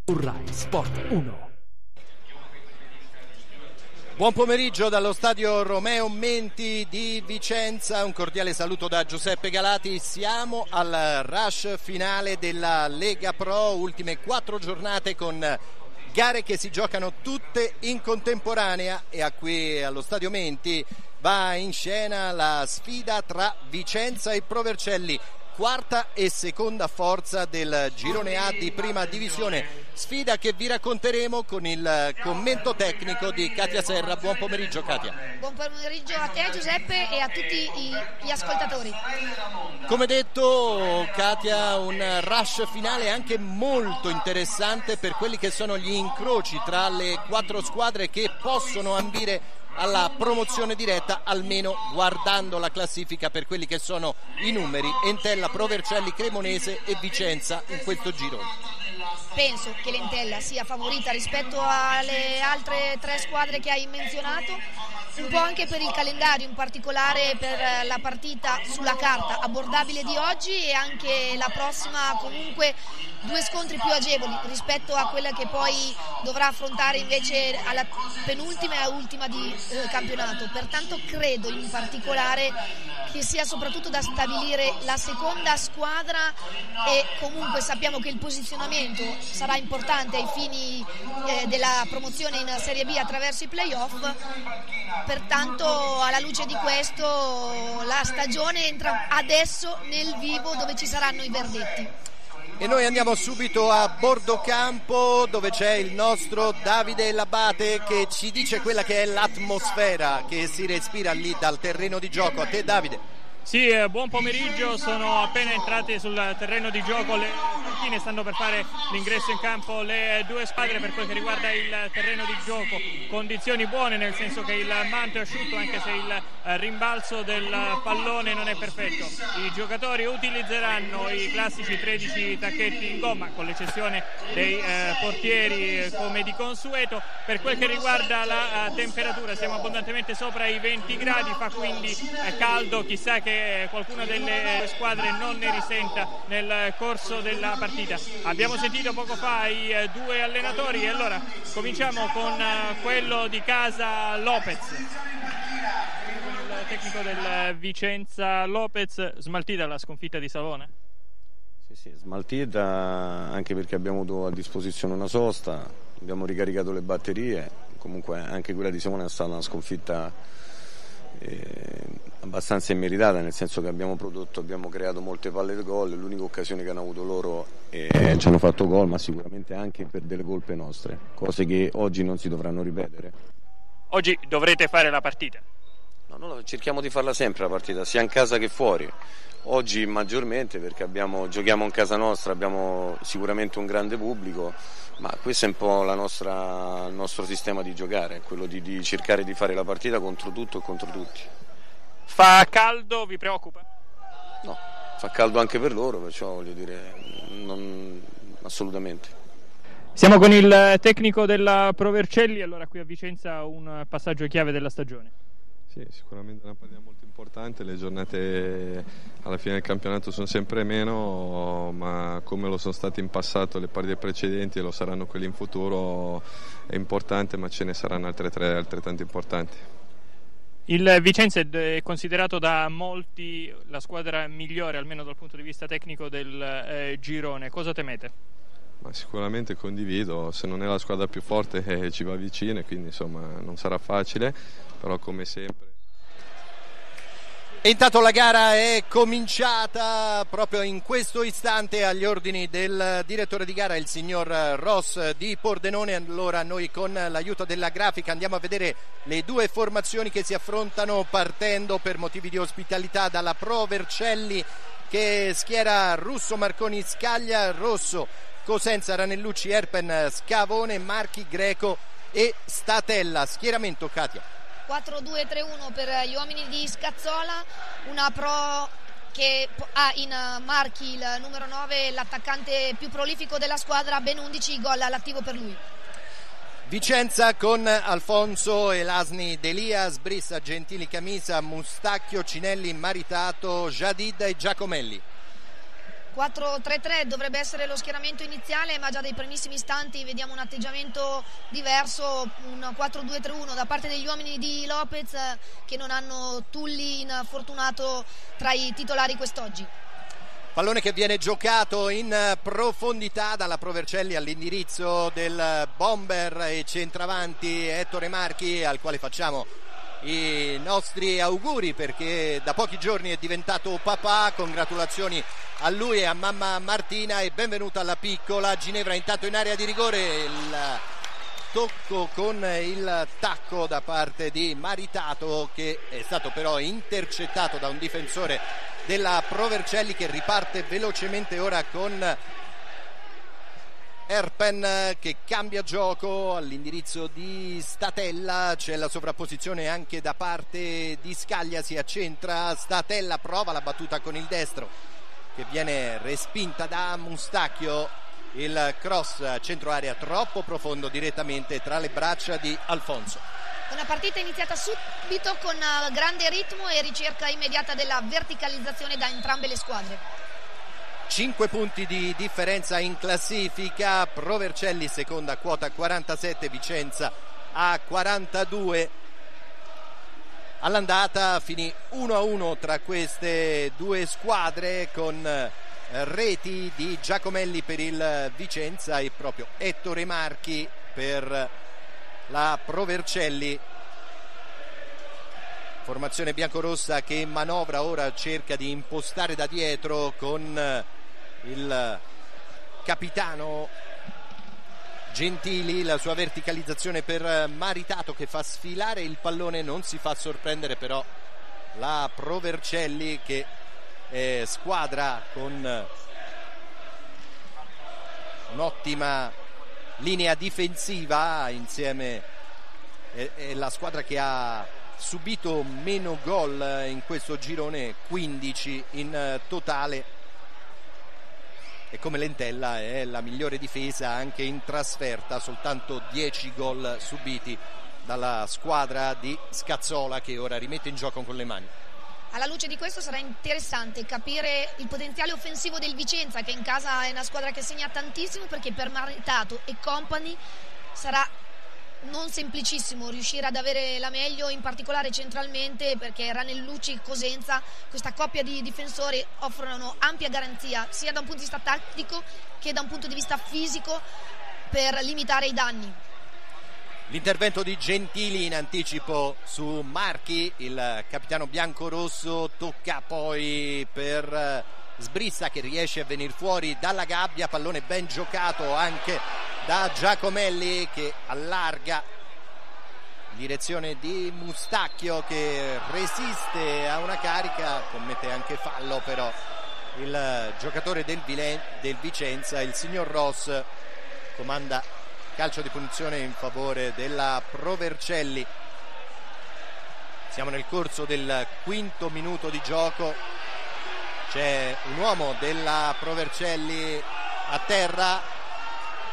su Rai Sport 1. Buon pomeriggio dallo stadio Romeo Menti di Vicenza, un cordiale saluto da Giuseppe Galati. Siamo al rush finale della Lega Pro, ultime 4 giornate con gare che si giocano tutte in contemporanea e qui allo stadio Menti va in scena la sfida tra Vicenza e Pro Vercelli, quarta e seconda forza del girone A di prima divisione, sfida che vi racconteremo con il commento tecnico di Katia Serra. Buon pomeriggio Katia. Buon pomeriggio a te Giuseppe e a tutti gli ascoltatori. Come detto Katia, un rush finale anche molto interessante per quelli che sono gli incroci tra le 4 squadre che possono ambire alla promozione diretta, almeno guardando la classifica per quelli che sono i numeri: Entella, Pro Vercelli, Cremonese e Vicenza in questo girone. Penso che l'Entella sia favorita rispetto alle altre 3 squadre che hai menzionato, un po' anche per il calendario, in particolare per la partita sulla carta abbordabile di oggi e anche la prossima, comunque 2 scontri più agevoli rispetto a quella che poi dovrà affrontare invece alla penultima e ultima di campionato. Pertanto credo in particolare che sia soprattutto da stabilire la seconda squadra e comunque sappiamo che il posizionamento sarà importante ai fini della promozione in Serie B attraverso i playoff. Pertanto alla luce di questo la stagione entra adesso nel vivo, dove ci saranno i verdetti. E noi andiamo subito a bordo campo, dove c'è il nostro Davide Labate che ci dice quella che è l'atmosfera che si respira lì dal terreno di gioco. A te Davide. Sì, buon pomeriggio, sono appena entrati sul terreno di gioco, le panchine stanno per fare l'ingresso in campo le 2 squadre. Per quel che riguarda il terreno di gioco, condizioni buone, nel senso che il manto è asciutto anche se il rimbalzo del pallone non è perfetto. I giocatori utilizzeranno i classici 13 tacchetti in gomma, con l'eccezione dei portieri come di consueto. Per quel che riguarda la temperatura, siamo abbondantemente sopra i 20 gradi, fa quindi caldo, chissà che qualcuna delle squadre non ne risenta nel corso della partita. Abbiamo sentito poco fa i 2 allenatori e allora cominciamo con quello di casa, Lopez. Il tecnico del Vicenza, Lopez. Smaltita la sconfitta di Savona? Sì, smaltita anche perché abbiamo avuto a disposizione una sosta, abbiamo ricaricato le batterie. Comunque anche quella di Savona è stata una sconfitta abbastanza immeritata, nel senso che abbiamo creato molte palle di gol. L'unica occasione che hanno avuto loro ci hanno fatto gol, ma sicuramente anche per delle colpe nostre, cose che oggi non si dovranno ripetere. Oggi dovrete fare la partita? No, cerchiamo di farla sempre la partita, sia in casa che fuori. Oggi maggiormente perché giochiamo in casa nostra, abbiamo sicuramente un grande pubblico, ma questo è un po' il nostro sistema di giocare, quello di cercare di fare la partita contro tutto e contro tutti. Fa caldo, vi preoccupa? No, fa caldo anche per loro, perciò voglio dire, assolutamente. Siamo con il tecnico della Pro Vercelli, allora qui a Vicenza un passaggio chiave della stagione. Sì, sicuramente una partita molto importante, le giornate alla fine del campionato sono sempre meno, ma come lo sono state in passato le partite precedenti e lo saranno quelle in futuro, è importante, ma ce ne saranno altre 3 altrettanto importanti. Il Vicenza è considerato da molti la squadra migliore, almeno dal punto di vista tecnico, del girone. Cosa temete? Ma sicuramente condivido, se non è la squadra più forte ci va vicino, quindi insomma non sarà facile, però come sempre. E intanto la gara è cominciata proprio in questo istante agli ordini del direttore di gara, il signor Ross di Pordenone. Allora noi con l'aiuto della grafica andiamo a vedere le 2 formazioni che si affrontano, partendo per motivi di ospitalità dalla Pro Vercelli, che schiera Russo, Marconi, Scaglia, Rosso, Cosenza, Ranellucci, Erpen, Scavone, Marchi, Greco e Statella. Schieramento Katia. 4-2-3-1 per gli uomini di Scazzola, una Pro che ha in Marchi il numero 9, l'attaccante più prolifico della squadra, ben 11 gol all'attivo per lui. Vicenza con Alfonso, Elasni, Delias, Brissa, Gentili, Camisa, Mustacchio, Cinelli, Maritato, Jadid e Giacomelli. 4-3-3 dovrebbe essere lo schieramento iniziale, ma già dai primissimi istanti vediamo un atteggiamento diverso, un 4-2-3-1 da parte degli uomini di Lopez, che non hanno Tulli infortunato tra i titolari quest'oggi. Pallone che viene giocato in profondità dalla Pro Vercelli all'indirizzo del bomber e centravanti Ettore Marchi, al quale facciamo i nostri auguri perché da pochi giorni è diventato papà. Congratulazioni a lui e a mamma Martina e benvenuta alla piccola Ginevra. Intanto in area di rigore il tocco con il tacco da parte di Maritato, che è stato però intercettato da un difensore della Pro Vercelli, che riparte velocemente ora con Erpen, che cambia gioco all'indirizzo di Statella. C'è la sovrapposizione anche da parte di Scaglia, si accentra Statella, prova la battuta con il destro che viene respinta da Mustacchio. Il cross a centro area troppo profondo direttamente tra le braccia di Alfonso. Una partita iniziata subito con grande ritmo e ricerca immediata della verticalizzazione da entrambe le squadre. 5 punti di differenza in classifica, Pro Vercelli seconda, quota 47, Vicenza a 42. All'andata finì 1-1 tra queste due squadre, con reti di Giacomelli per il Vicenza e proprio Ettore Marchi per la Pro Vercelli. Formazione biancorossa che manovra ora, cerca di impostare da dietro con il capitano Gentili, la sua verticalizzazione per Maritato che fa sfilare il pallone. Non si fa sorprendere però la Pro Vercelli, che è squadra con un'ottima linea difensiva, insieme è la squadra che ha subito meno gol in questo girone, 15 in totale, e come Lentella è la migliore difesa anche in trasferta, soltanto 10 gol subiti dalla squadra di Scazzola, che ora rimette in gioco con le mani. Alla luce di questo sarà interessante capire il potenziale offensivo del Vicenza, che in casa è una squadra che segna tantissimo, perché per Maritato e compagni sarà non semplicissimo riuscire ad avere la meglio, in particolare centralmente, perché Ranellucci e Cosenza, questa coppia di difensori, offrono ampia garanzia sia da un punto di vista tattico che da un punto di vista fisico per limitare i danni. L'intervento di Gentili in anticipo su Marchi, il capitano biancorosso, tocca poi per Sbrissa che riesce a venire fuori dalla gabbia, pallone ben giocato anche da Giacomelli che allarga in direzione di Mustacchio, che resiste a una carica, commette anche fallo però il giocatore del Vicenza, il signor Ross, comanda calcio di punizione in favore della Pro Vercelli. Siamo nel corso del quinto minuto di gioco, c'è un uomo della Pro Vercelli a terra,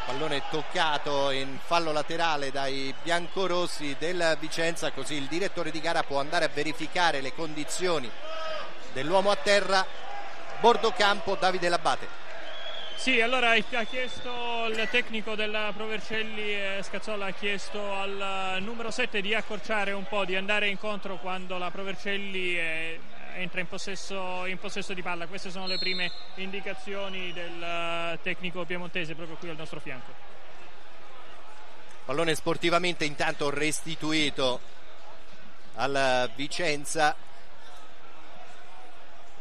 pallone toccato in fallo laterale dai biancorossi del Vicenza, così il direttore di gara può andare a verificare le condizioni dell'uomo a terra. Bordo campo Davide Labate. Sì, allora ha chiesto il tecnico della Pro Vercelli, Scazzola, ha chiesto al numero 7 di accorciare un po', di andare incontro quando la Pro Vercelli entra in possesso di palla. Queste sono le prime indicazioni del tecnico piemontese proprio qui al nostro fianco. Pallone sportivamente intanto restituito al Vicenza.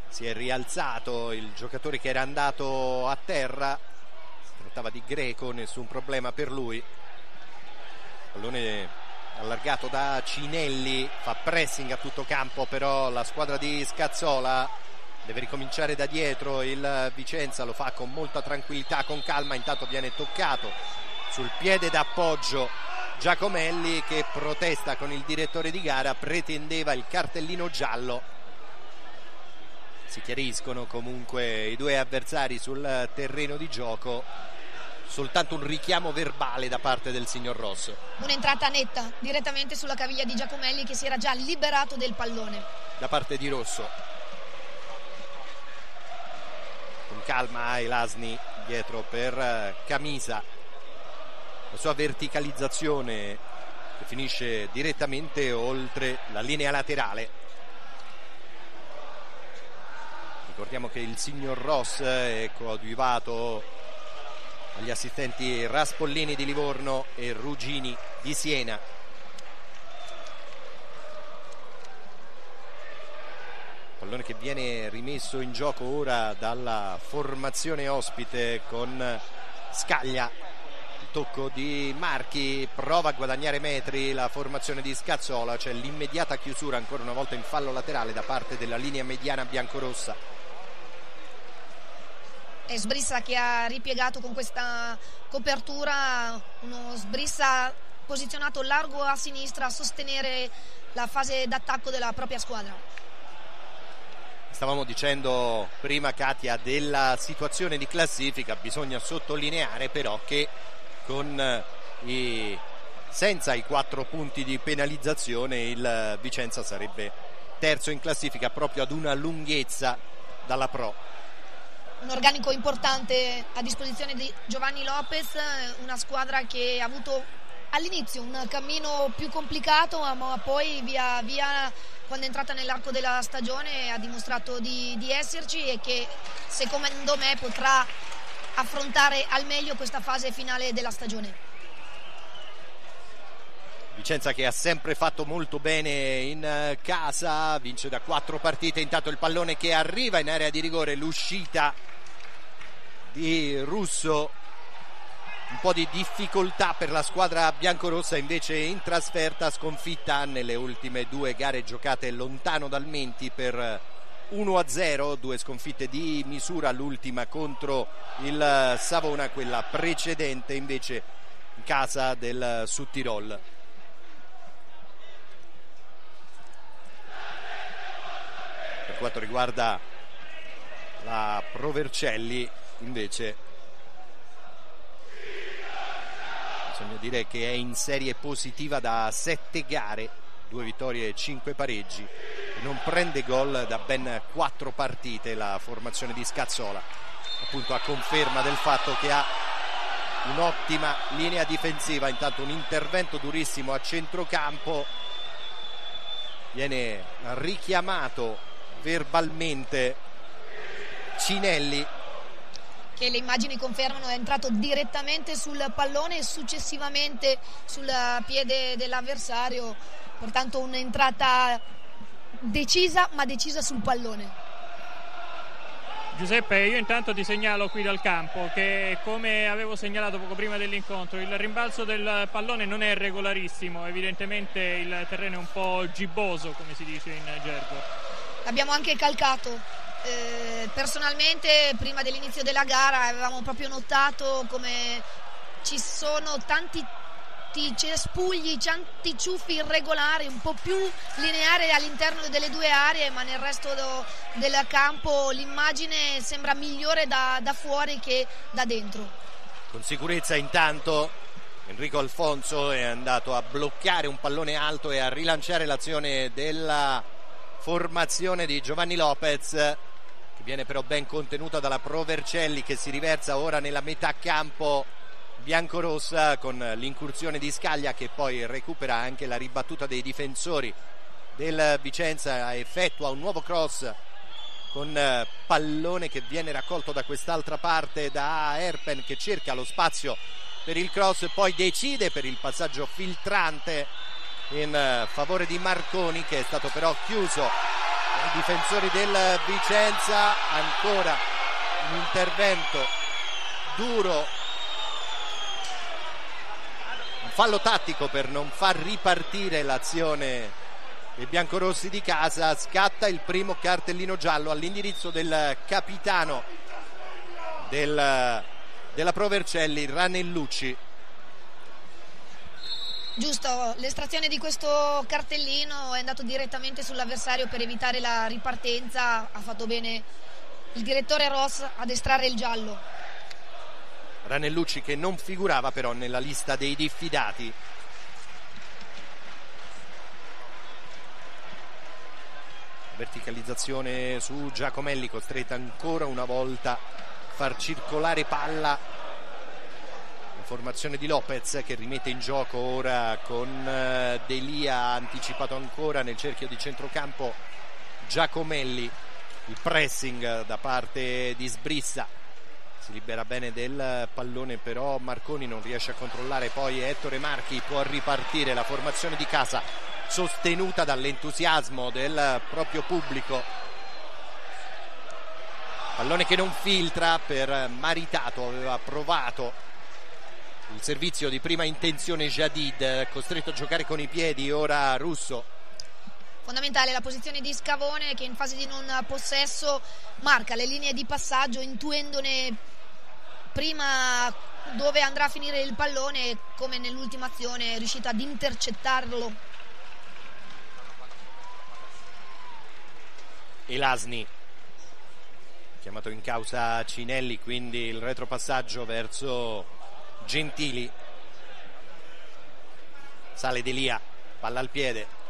Si è rialzato il giocatore che era andato a terra, si trattava di Greco, nessun problema per lui. Pallone allargato da Cinelli, fa pressing a tutto campo però la squadra di Scazzola, deve ricominciare da dietro il Vicenza, lo fa con molta tranquillità, con calma. Intanto viene toccato sul piede d'appoggio Giacomelli, che protesta con il direttore di gara, pretendeva il cartellino giallo. Si chiariscono comunque i due avversari sul terreno di gioco, soltanto un richiamo verbale da parte del signor Rosso. Un'entrata netta direttamente sulla caviglia di Giacomelli, che si era già liberato del pallone. Da parte di Rosso. calma Elasni dietro per Camisa, la sua verticalizzazione che finisce direttamente oltre la linea laterale. Ricordiamo che il signor Ross è coadiuvato agli assistenti Raspollini di Livorno e Ruggini di Siena. Pallone che viene rimesso in gioco ora dalla formazione ospite con Scaglia. Il tocco di Marchi, prova a guadagnare metri la formazione di Scazzola, c'è l'immediata chiusura ancora una volta in fallo laterale da parte della linea mediana biancorossa. E Sbrissa che ha ripiegato con questa copertura, uno Sbrissa posizionato largo a sinistra a sostenere la fase d'attacco della propria squadra. Stavamo dicendo prima, Katia, della situazione di classifica. Bisogna sottolineare però che senza i 4 punti di penalizzazione il Vicenza sarebbe terzo in classifica, proprio ad una lunghezza dalla Pro. Un organico importante a disposizione di Giovanni Lopez, una squadra che ha avuto all'inizio un cammino più complicato, ma poi via via, quando è entrata nell'arco della stagione, ha dimostrato di esserci e che secondo me potrà affrontare al meglio questa fase finale della stagione. Vicenza che ha sempre fatto molto bene in casa, vince da 4 partite. Intanto il pallone che arriva in area di rigore, l'uscita di Russo, un po' di difficoltà per la squadra biancorossa, invece in trasferta, sconfitta nelle ultime 2 gare giocate lontano dal Menti per 1-0, 2 sconfitte di misura, l'ultima contro il Savona, quella precedente invece in casa del Sudtirol. Per quanto riguarda la Provercelli, invece, bisogna dire che è in serie positiva da 7 gare, 2 vittorie e 5 pareggi, e non prende gol da ben 4 partite la formazione di Scazzola, appunto a conferma del fatto che ha un'ottima linea difensiva. Intanto un intervento durissimo a centrocampo, viene richiamato verbalmente Cinelli, che le immagini confermano, è entrato direttamente sul pallone e successivamente sul piede dell'avversario, pertanto un'entrata decisa, ma decisa sul pallone. Giuseppe, io intanto ti segnalo qui dal campo che, come avevo segnalato poco prima dell'incontro, il rimbalzo del pallone non è regolarissimo, evidentemente il terreno è un po' gibboso, come si dice in gergo. L'abbiamo anche calcato. Personalmente prima dell'inizio della gara avevamo proprio notato come ci sono tanti cespugli, tanti ciuffi irregolari, un po' più lineari all'interno delle 2 aree, ma nel resto del campo l'immagine sembra migliore da fuori che da dentro. Con sicurezza intanto Enrico Alfonso è andato a bloccare un pallone alto e a rilanciare l'azione della formazione di Giovanni Lopez, che viene però ben contenuta dalla Provercelli, che si riversa ora nella metà campo biancorossa con l'incursione di Scaglia, che poi recupera anche la ribattuta dei difensori del Vicenza, effettua un nuovo cross con pallone che viene raccolto da quest'altra parte da Erpen, che cerca lo spazio per il cross e poi decide per il passaggio filtrante in favore di Marconi, che è stato però chiuso dai difensori del Vicenza. Ancora un intervento duro, un fallo tattico per non far ripartire l'azione dei biancorossi di casa. Scatta il primo cartellino giallo all'indirizzo del capitano della Provercelli, Ranellucci. Giusto, l'estrazione di questo cartellino è andato direttamente sull'avversario per evitare la ripartenza. Ha fatto bene il direttore Ross ad estrarre il giallo. Ranellucci, che non figurava però nella lista dei diffidati. Verticalizzazione su Giacomelli, costretta ancora una volta far circolare palla. La formazione di Lopez che rimette in gioco ora con Delia, anticipato ancora nel cerchio di centrocampo Giacomelli. Il pressing da parte di Sbrissa, si libera bene del pallone, però Marconi non riesce a controllare, poi Ettore Marchi può ripartire. La formazione di casa sostenuta dall'entusiasmo del proprio pubblico. Pallone che non filtra per Maritato, aveva provato il servizio di prima intenzione Jadid, costretto a giocare con i piedi ora Russo. Fondamentale la posizione di Scavone, che in fase di non possesso marca le linee di passaggio, intuendone prima dove andrà a finire il pallone, come nell'ultima azione è riuscito ad intercettarlo. Elasni, chiamato in causa Cinelli, quindi il retropassaggio verso Gentili. Sale Delia, palla al piede,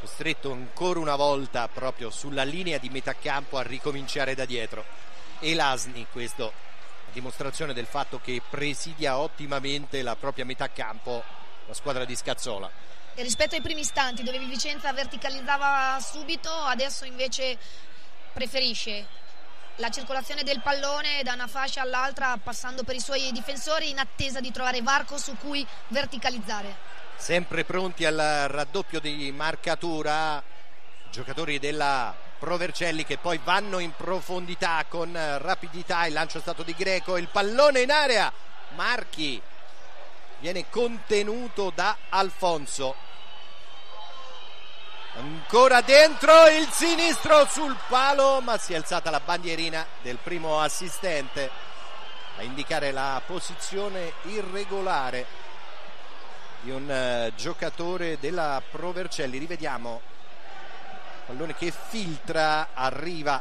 costretto ancora una volta proprio sulla linea di metà campo a ricominciare da dietro. Elasni, questo a dimostrazione del fatto che presidia ottimamente la propria metà campo la squadra di Scazzola. E rispetto ai primi istanti dove Vicenza verticalizzava subito, adesso invece preferisce la circolazione del pallone da una fascia all'altra, passando per i suoi difensori in attesa di trovare varco su cui verticalizzare. Sempre pronti al raddoppio di marcatura giocatori della Provercelli, che poi vanno in profondità con rapidità. Il lancio è stato di Greco, il pallone in area, Marchi viene contenuto da Alfonso, ancora dentro il sinistro sul palo, ma si è alzata la bandierina del primo assistente a indicare la posizione irregolare di un giocatore della Provercelli. Rivediamo, pallone che filtra, arriva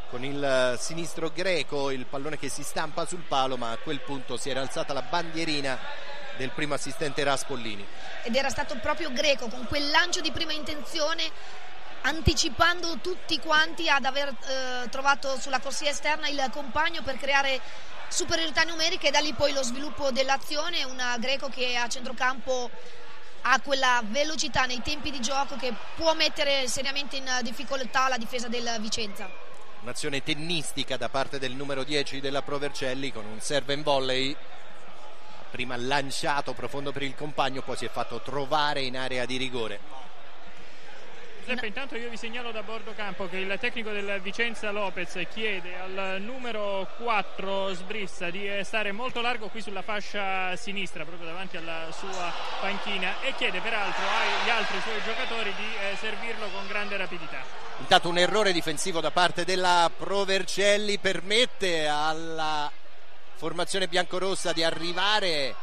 con il sinistro Greco, il pallone che si stampa sul palo, ma a quel punto si era alzata la bandierina del primo assistente Raspollini. Ed era stato proprio Greco con quel lancio di prima intenzione, anticipando tutti quanti ad aver trovato sulla corsia esterna il compagno per creare superiorità numerica, e da lì poi lo sviluppo dell'azione. Una Greco che a centrocampo ha quella velocità nei tempi di gioco che può mettere seriamente in difficoltà la difesa del Vicenza. Un'azione tennistica da parte del numero 10 della Provercelli con un serve and volley, prima lanciato profondo per il compagno, poi si è fatto trovare in area di rigore. Giuseppe, intanto io vi segnalo da bordo campo che il tecnico del Vicenza Lopez chiede al numero 4 Sbrissa di stare molto largo qui sulla fascia sinistra, proprio davanti alla sua panchina, e chiede peraltro agli altri suoi giocatori di servirlo con grande rapidità. Intanto un errore difensivo da parte della Provercelli permette alla formazione biancorossa di arrivare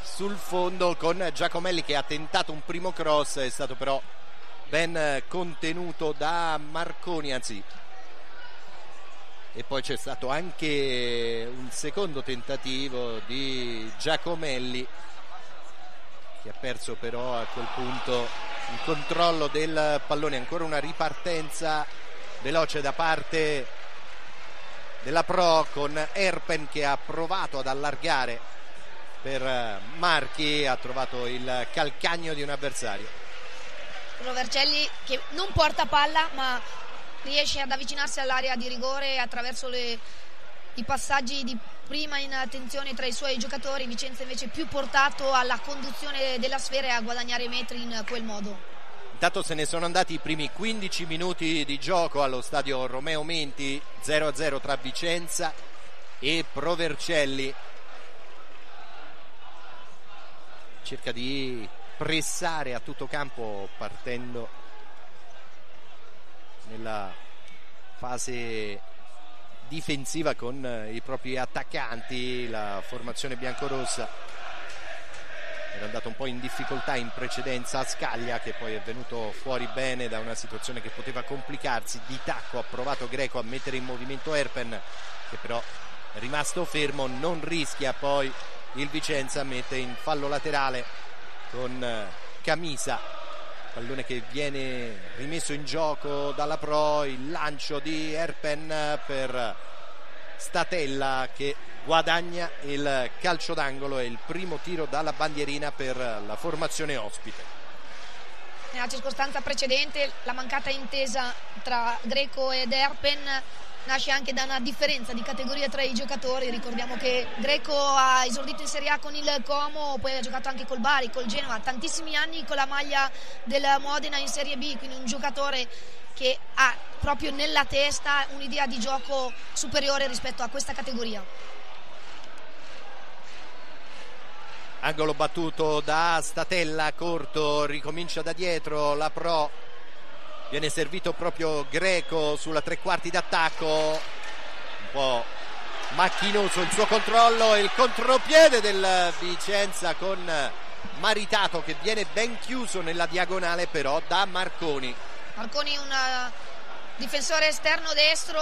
sul fondo con Giacomelli, che ha tentato un primo cross, è stato però ben contenuto da Marconi, anzi, e poi c'è stato anche un secondo tentativo di Giacomelli, che ha perso però a quel punto il controllo del pallone. Ancora una ripartenza veloce da parte della Pro, con Erpen che ha provato ad allargare per Marchi, ha trovato il calcagno di un avversario. Provercelli che non porta palla ma riesce ad avvicinarsi all'area di rigore attraverso i passaggi di prima in attenzione tra i suoi giocatori. Vicenza invece più portato alla conduzione della sfera e a guadagnare metri in quel modo. Intanto se ne sono andati i primi 15 minuti di gioco allo stadio Romeo Menti, 0-0 tra Vicenza e Provercelli. Cerca di pressare a tutto campo partendo nella fase difensiva con i propri attaccanti. La formazione biancorossa era andato un po' in difficoltà in precedenza a Scaglia, che poi è venuto fuori bene da una situazione che poteva complicarsi. Di tacco ha provato Greco a mettere in movimento Erpen, che però è rimasto fermo, non rischia. Poi il Vicenza mette in fallo laterale con Camisa, pallone che viene rimesso in gioco dalla Pro, il lancio di Erpen per Statella che guadagna il calcio d'angolo e il primo tiro dalla bandierina per la formazione ospite. Nella circostanza precedente la mancata intesa tra Greco ed Erpen nasce anche da una differenza di categoria tra i giocatori. Ricordiamo che Greco ha esordito in Serie A con il Como, poi ha giocato anche col Bari, col Genova, tantissimi anni con la maglia del Modena in Serie B, quindi un giocatore che ha proprio nella testa un'idea di gioco superiore rispetto a questa categoria. Angolo battuto da Statella, corto, ricomincia da dietro la Pro, viene servito proprio Greco sulla tre quarti d'attacco, un po' macchinoso il suo controllo e il contropiede del Vicenza con Maritato che viene ben chiuso nella diagonale però da Marconi. Marconi un difensore esterno destro,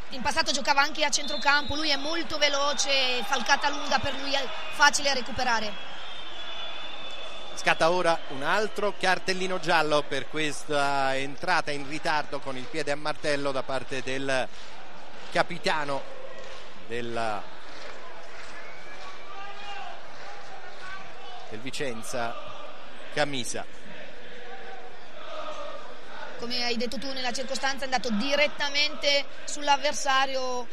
in passato giocava anche a centrocampo, lui è molto veloce, falcata lunga per lui è facile a recuperare. Scatta ora un altro cartellino giallo per questa entrata in ritardo con il piede a martello da parte del capitano del Vicenza, Camisa. Come hai detto tu, nella circostanza è andato direttamente sull'avversario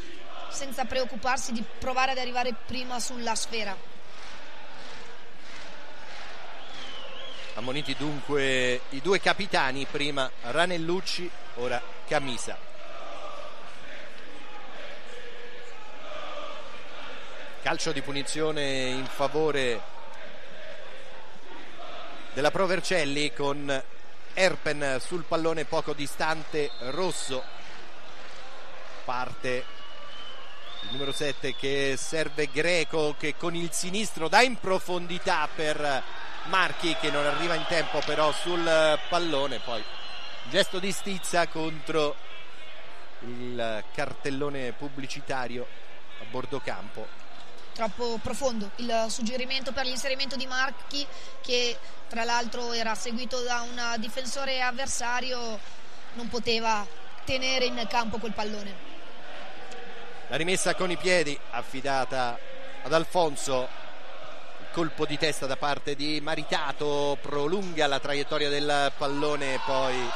senza preoccuparsi di provare ad arrivare prima sulla sfera. Ammoniti dunque i due capitani, prima Ranellucci, ora Camisa. Calcio di punizione in favore della Pro Vercelli con Erpen sul pallone poco distante, Rosso. Parte il numero 7 che serve Greco che con il sinistro dà in profondità per Marchi che non arriva in tempo però sul pallone, poi gesto di stizza contro il cartellone pubblicitario a bordo campo. Troppo profondo il suggerimento per l'inserimento di Marchi, che tra l'altro era seguito da un difensore avversario, non poteva tenere in campo quel pallone. La rimessa con i piedi affidata ad Alfonso, il colpo di testa da parte di Maritato prolunga la traiettoria del pallone, poi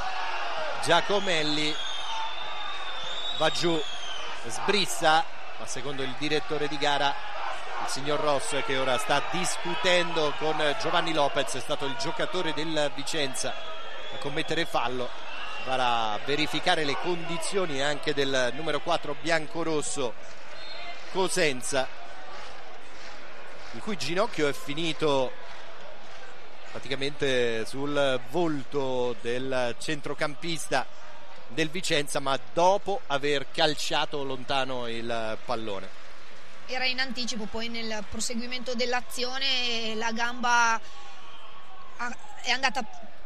Giacomelli va giù, sbrissa, ma secondo il direttore di gara, il signor Ross, che ora sta discutendo con Giovanni Lopez, è stato il giocatore del Vicenza a commettere fallo, va a verificare le condizioni anche del numero 4 biancorosso Cosenza, il cui ginocchio è finito praticamente sul volto del centrocampista del Vicenza, ma dopo aver calciato lontano il pallone. Era in anticipo, poi nel proseguimento dell'azione la gamba è andata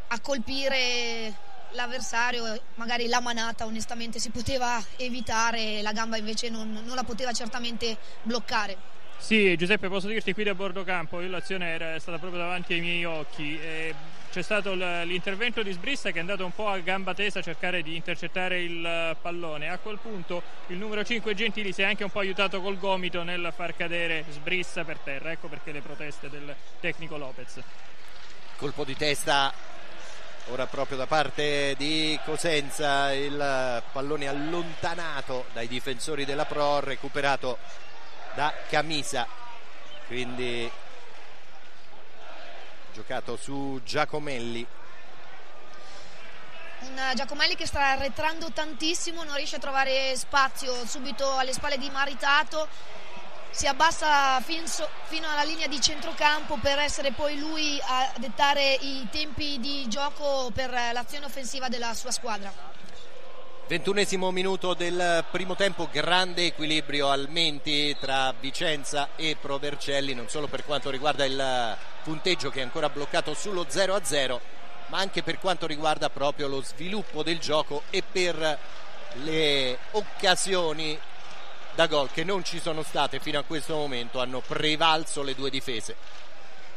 a colpire l'avversario, magari la manata onestamente si poteva evitare, la gamba invece non la poteva certamente bloccare. Sì, Giuseppe, posso dirti qui da bordo campo, l'azione era stata proprio davanti ai miei occhi, c'è stato l'intervento di Sbrissa che è andato un po' a gamba tesa a cercare di intercettare il pallone. A quel punto il numero 5 Gentili si è anche un po' aiutato col gomito nel far cadere Sbrissa per terra, ecco perché le proteste del tecnico Lopez. Colpo di testa ora proprio da parte di Cosenza, il pallone allontanato dai difensori della Pro, recuperato da Camisa, quindi giocato su Giacomelli. Un Giacomelli che sta arretrando tantissimo, non riesce a trovare spazio subito alle spalle di Maritato, si abbassa fino alla linea di centrocampo per essere poi lui a dettare i tempi di gioco per l'azione offensiva della sua squadra. 21esimo minuto del primo tempo, grande equilibrio al Menti tra Vicenza e Pro Vercelli, non solo per quanto riguarda il punteggio che è ancora bloccato sullo 0-0, ma anche per quanto riguarda proprio lo sviluppo del gioco e per le occasioni da gol che non ci sono state fino a questo momento, hanno prevalso le due difese.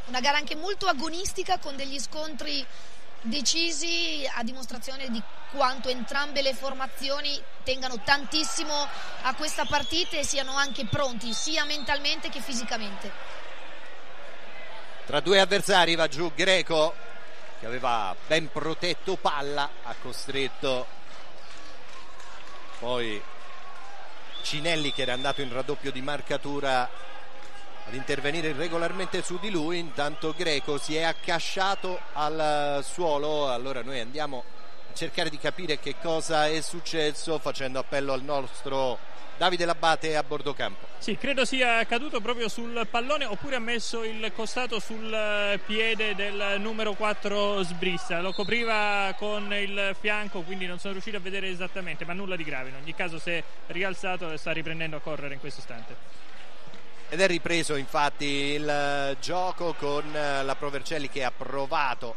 Una gara anche molto agonistica con degli scontri decisi, a dimostrazione di quanto entrambe le formazioni tengano tantissimo a questa partita e siano anche pronti sia mentalmente che fisicamente. Tra due avversari va giù Greco, che aveva ben protetto palla, ha costretto poi Cinelli, che era andato in raddoppio di marcatura, ad intervenire regolarmente su di lui. Intanto Greco si è accasciato al suolo. Allora noi andiamo a cercare di capire che cosa è successo, facendo appello al nostro Davide Labbate a bordo campo. Sì, credo sia caduto proprio sul pallone, oppure ha messo il costato sul piede del numero 4 Sbrissa, lo copriva con il fianco, quindi non sono riuscito a vedere esattamente, ma nulla di grave. In ogni caso si è rialzato e sta riprendendo a correre in questo istante. Ed è ripreso infatti il gioco con la Provercelli, che ha provato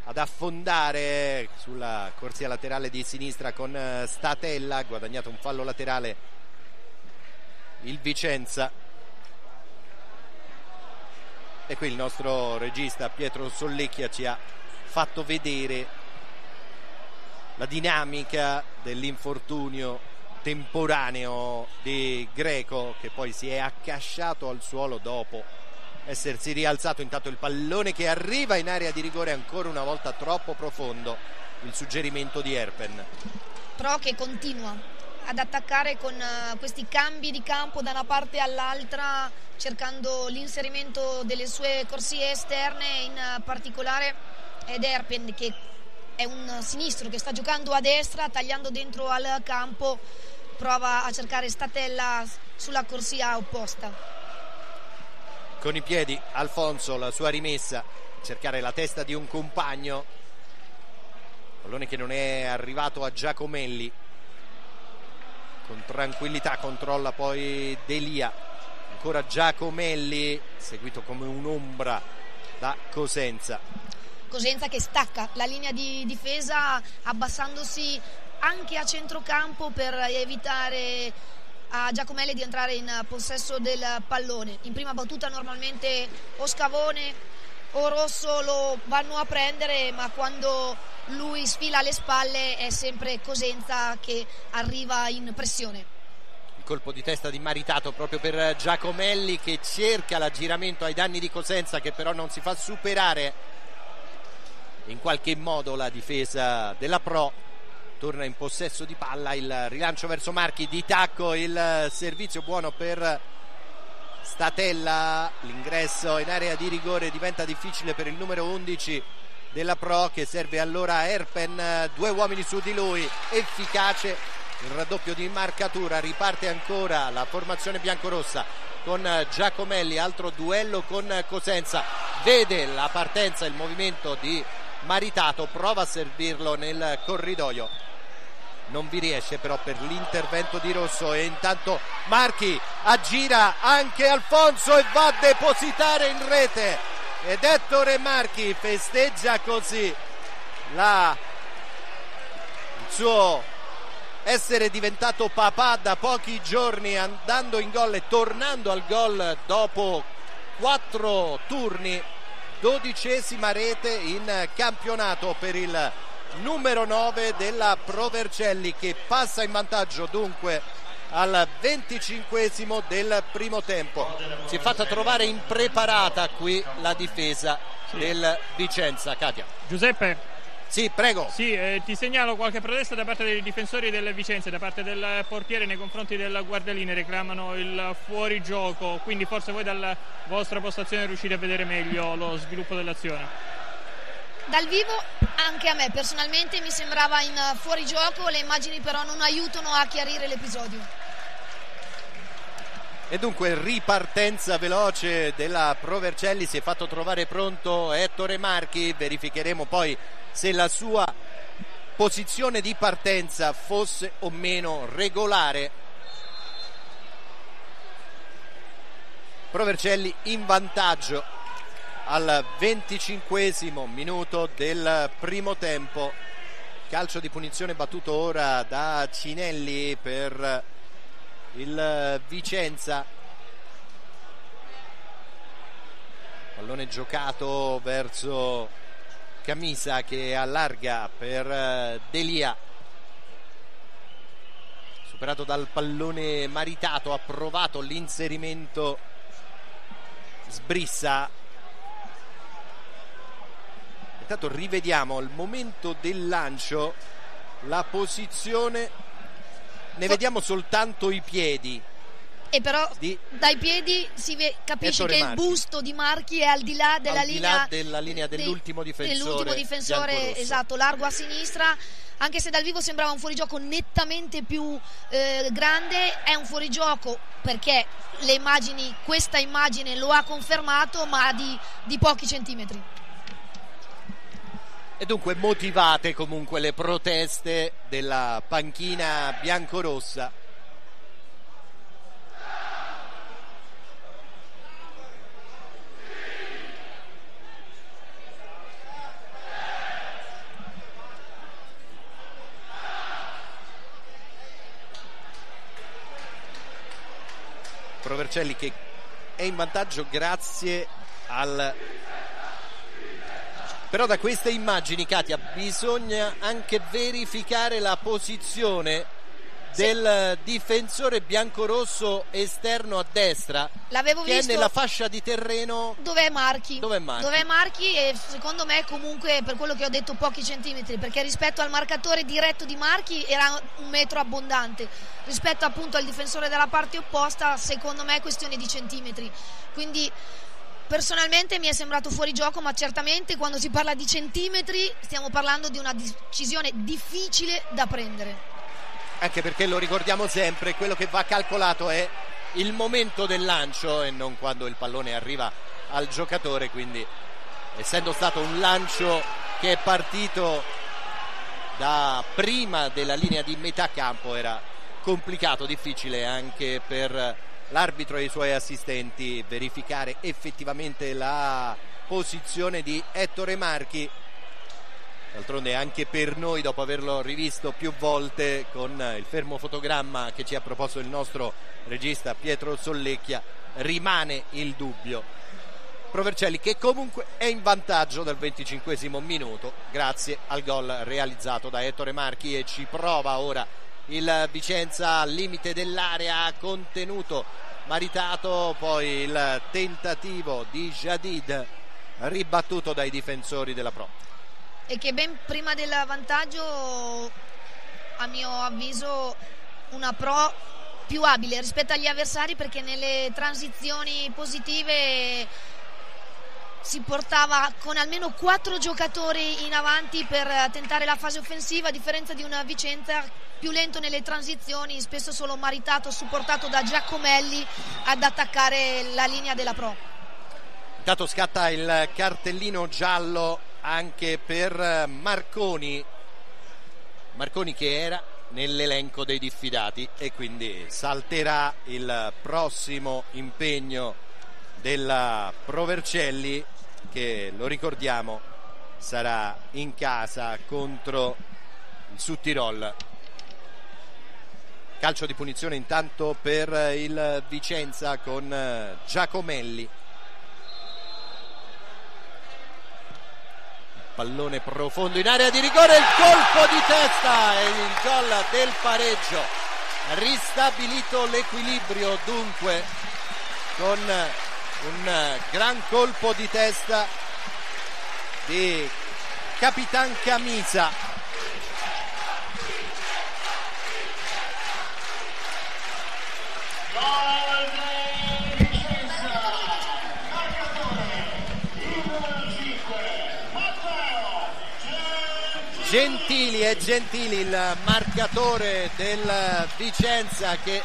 ad affondare sulla corsia laterale di sinistra con Statella, ha guadagnato un fallo laterale il Vicenza. E qui il nostro regista Pietro Sollecchia ci ha fatto vedere la dinamica dell'infortunio temporaneo di Greco, che poi si è accasciato al suolo dopo essersi rialzato. Intanto il pallone che arriva in area di rigore, ancora una volta troppo profondo, il suggerimento di Erpen. Pro che continua ad attaccare con questi cambi di campo da una parte all'altra, cercando l'inserimento delle sue corsie esterne, in particolare ed Erpen, che è un sinistro che sta giocando a destra, tagliando dentro al campo, prova a cercare Statella sulla corsia opposta. Con i piedi Alfonso, la sua rimessa, cercare la testa di un compagno, pallone che non è arrivato a Giacomelli. Con tranquillità controlla poi Delia, ancora Giacomelli, seguito come un'ombra da Cosenza. Cosenza che stacca la linea di difesa, abbassandosi anche a centrocampo per evitare a Giacomelli di entrare in possesso del pallone. In prima battuta normalmente o Scavone o Rosso lo vanno a prendere, ma quando lui sfila alle spalle è sempre Cosenza che arriva in pressione. Il colpo di testa di Maritato proprio per Giacomelli, che cerca l'aggiramento ai danni di Cosenza, che però non si fa superare in qualche modo la difesa della Pro. Torna in possesso di palla, il rilancio verso Marchi, di tacco il servizio buono per Statella, l'ingresso in area di rigore diventa difficile per il numero 11 della Pro, che serve allora a Erpen, due uomini su di lui, efficace il raddoppio di marcatura. Riparte ancora la formazione biancorossa con Giacomelli, altro duello con Cosenza, vede la partenza, il movimento di Maritato, prova a servirlo nel corridoio, non vi riesce però per l'intervento di Rosso. E intanto Marchi aggira anche Alfonso e va a depositare in rete, ed Ettore Marchi festeggia così il suo essere diventato papà da pochi giorni, andando in gol e tornando al gol dopo 4 turni, 12ª rete in campionato per il numero 9 della Provercelli, che passa in vantaggio dunque al 25esimo del primo tempo. Si è fatta trovare impreparata qui la difesa del Vicenza. Katia. Giuseppe. Sì, prego. Sì, ti segnalo qualche protesta da parte dei difensori del Vicenza, da parte del portiere nei confronti del guardaline, reclamano il fuorigioco, quindi forse voi dalla vostra postazione riuscite a vedere meglio lo sviluppo dell'azione. Dal vivo anche a me personalmente mi sembrava in fuorigioco, le immagini però non aiutano a chiarire l'episodio. E dunque ripartenza veloce della Provercelli, si è fatto trovare pronto Ettore Marchi, verificheremo poi se la sua posizione di partenza fosse o meno regolare. Provercelli in vantaggio al 25esimo minuto del primo tempo. Calcio di punizione battuto ora da Cinelli per il Vicenza. Pallone giocato verso Camisa che allarga per Delia, superato dal pallone Maritato, ha provato l'inserimento Sbrissa. Intanto rivediamo al momento del lancio la posizione, ne vediamo soltanto i piedi. E però dai piedi capisce che il busto di Marchi è al di là della linea dell'ultimo difensore, esatto, largo a sinistra, anche se dal vivo sembrava un fuorigioco nettamente più grande. È un fuorigioco perché questa immagine lo ha confermato, ma di pochi centimetri. E dunque motivate comunque le proteste della panchina biancorossa. Provercelli che è in vantaggio grazie però da queste immagini, Katia, bisogna anche verificare la posizione del difensore biancorosso esterno a destra, l'avevo che visto, è nella fascia di terreno dove è Marchi, e secondo me comunque, per quello che ho detto, pochi centimetri, perché rispetto al marcatore diretto di Marchi era un metro abbondante, rispetto appunto al difensore della parte opposta secondo me è questione di centimetri, quindi personalmente mi è sembrato fuori gioco, ma certamente quando si parla di centimetri stiamo parlando di una decisione difficile da prendere. Anche perché, lo ricordiamo sempre, quello che va calcolato è il momento del lancio e non quando il pallone arriva al giocatore, quindi essendo stato un lancio che è partito da prima della linea di metà campo era complicato, difficile anche per l'arbitro e i suoi assistenti verificare effettivamente la posizione di Ettore Marchi. D'altronde anche per noi, dopo averlo rivisto più volte con il fermo fotogramma che ci ha proposto il nostro regista Pietro Sollecchia, rimane il dubbio. Provercelli che comunque è in vantaggio dal 25esimo minuto grazie al gol realizzato da Ettore Marchi, e ci prova ora il Vicenza al limite dell'area, ha contenuto Maritato, poi il tentativo di Jadid ribattuto dai difensori della Pro, e che ben prima del vantaggio, a mio avviso, una Pro più abile rispetto agli avversari, perché nelle transizioni positive si portava con almeno 4 giocatori in avanti per tentare la fase offensiva, a differenza di una Vicenza più lento nelle transizioni, spesso solo Maritato supportato da Giacomelli ad attaccare la linea della Pro. Intanto scatta il cartellino giallo anche per Marconi che era nell'elenco dei diffidati e quindi salterà il prossimo impegno della Provercelli, che lo ricordiamo sarà in casa contro il Südtirol. Calcio di punizione intanto per il Vicenza con Giacomelli. Pallone profondo in area di rigore, il colpo di testa e il gol del pareggio. Ristabilito l'equilibrio dunque con un gran colpo di testa di Capitan Camisa. Gentili il marcatore del Vicenza, che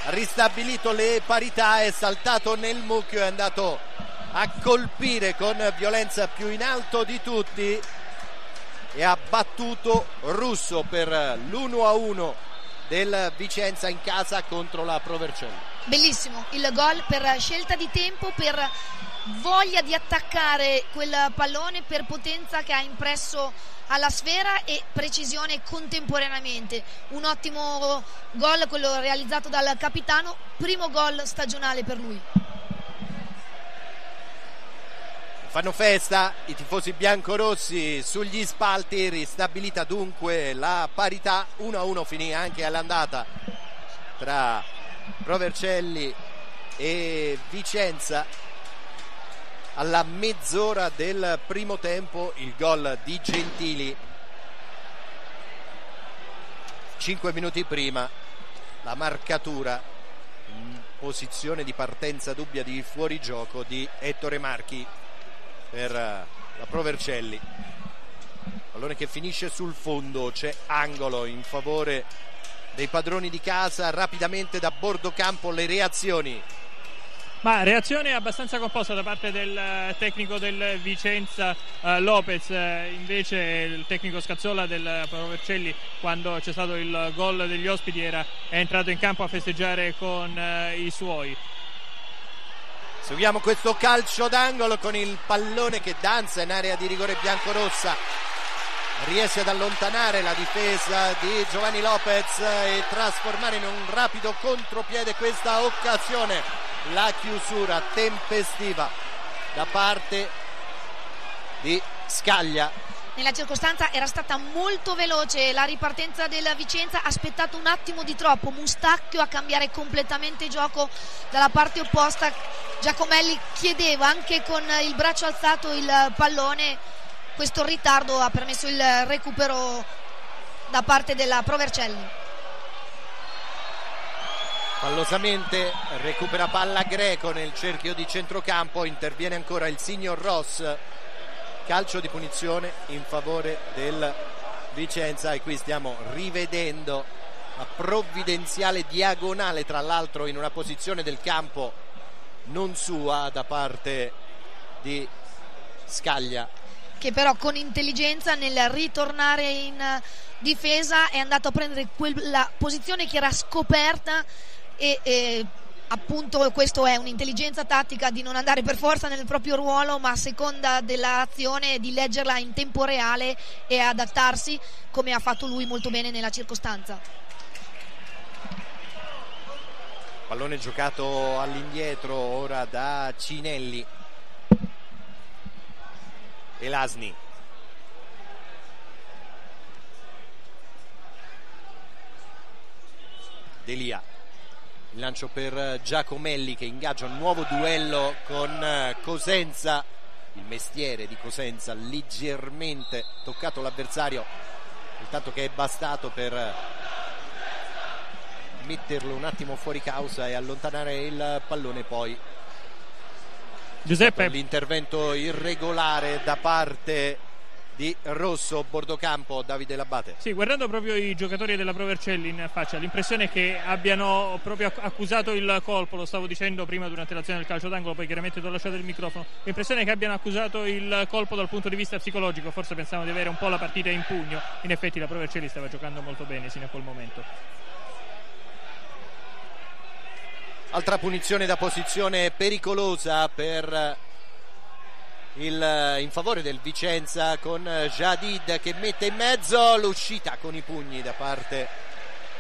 ha ristabilito le parità, è saltato nel mucchio, è andato a colpire con violenza più in alto di tutti e ha battuto Russo per l'1-1 del Vicenza in casa contro la Provercelli. Bellissimo il gol, per scelta di tempo, per voglia di attaccare quel pallone, per potenza che ha impresso alla sfera e precisione contemporaneamente. Un ottimo gol quello realizzato dal capitano, primo gol stagionale per lui. Fanno festa i tifosi biancorossi sugli spalti, ristabilita dunque la parità. 1-1 finì anche all'andata tra Pro Vercelli e Vicenza. Alla mezz'ora del primo tempo il gol di Gentili. 5 minuti prima la marcatura in posizione di partenza dubbia di fuorigioco di Ettore Marchi per la Pro Vercelli. Pallone che finisce sul fondo, c'è angolo in favore dei padroni di casa. Rapidamente da bordo campo le reazioni. Ma reazione abbastanza composta da parte del tecnico del Vicenza, Lopez. Invece il tecnico Scazzola del Pro Vercelli, quando c'è stato il gol degli ospiti, è entrato in campo a festeggiare con i suoi. Seguiamo questo calcio d'angolo con il pallone che danza in area di rigore biancorossa, riesce ad allontanare la difesa di Giovanni Lopez e trasformare in un rapido contropiede questa occasione. La chiusura tempestiva da parte di Scaglia. Nella circostanza era stata molto veloce la ripartenza della Vicenza, ha aspettato un attimo di troppo Mustacchio a cambiare completamente gioco dalla parte opposta. Giacomelli chiedeva anche con il braccio alzato il pallone, questo ritardo ha permesso il recupero da parte della Pro Vercelli. Pallosamente recupera palla Greco nel cerchio di centrocampo, interviene ancora il signor Ross. Calcio di punizione in favore del Vicenza e qui stiamo rivedendo la provvidenziale diagonale, tra l'altro in una posizione del campo non sua, da parte di Scaglia, che però con intelligenza nel ritornare in difesa è andato a prendere quella posizione che era scoperta e appunto questo è un'intelligenza tattica di non andare per forza nel proprio ruolo, ma a seconda dell'azione di leggerla in tempo reale e adattarsi, come ha fatto lui molto bene nella circostanza. Pallone giocato all'indietro ora da Cinelli e Lasni. Delia, il lancio per Giacomelli che ingaggia un nuovo duello con Cosenza. Il mestiere di Cosenza, leggermente toccato l'avversario, intanto che è bastato per metterlo un attimo fuori causa e allontanare il pallone. Poi Giuseppe, l'intervento irregolare da parte di Rosso, bordocampo Davide Labate. Sì, guardando proprio i giocatori della Pro Vercelli in faccia, l'impressione è che abbiano proprio accusato il colpo, lo stavo dicendo prima durante l'azione del calcio d'angolo, poi chiaramente ti ho lasciato il microfono. L'impressione è che abbiano accusato il colpo dal punto di vista psicologico, forse pensavano di avere un po' la partita in pugno. In effetti la Pro Vercelli stava giocando molto bene sino a quel momento. Altra punizione da posizione pericolosa per in favore del Vicenza, con Jadid che mette in mezzo, l'uscita con i pugni da parte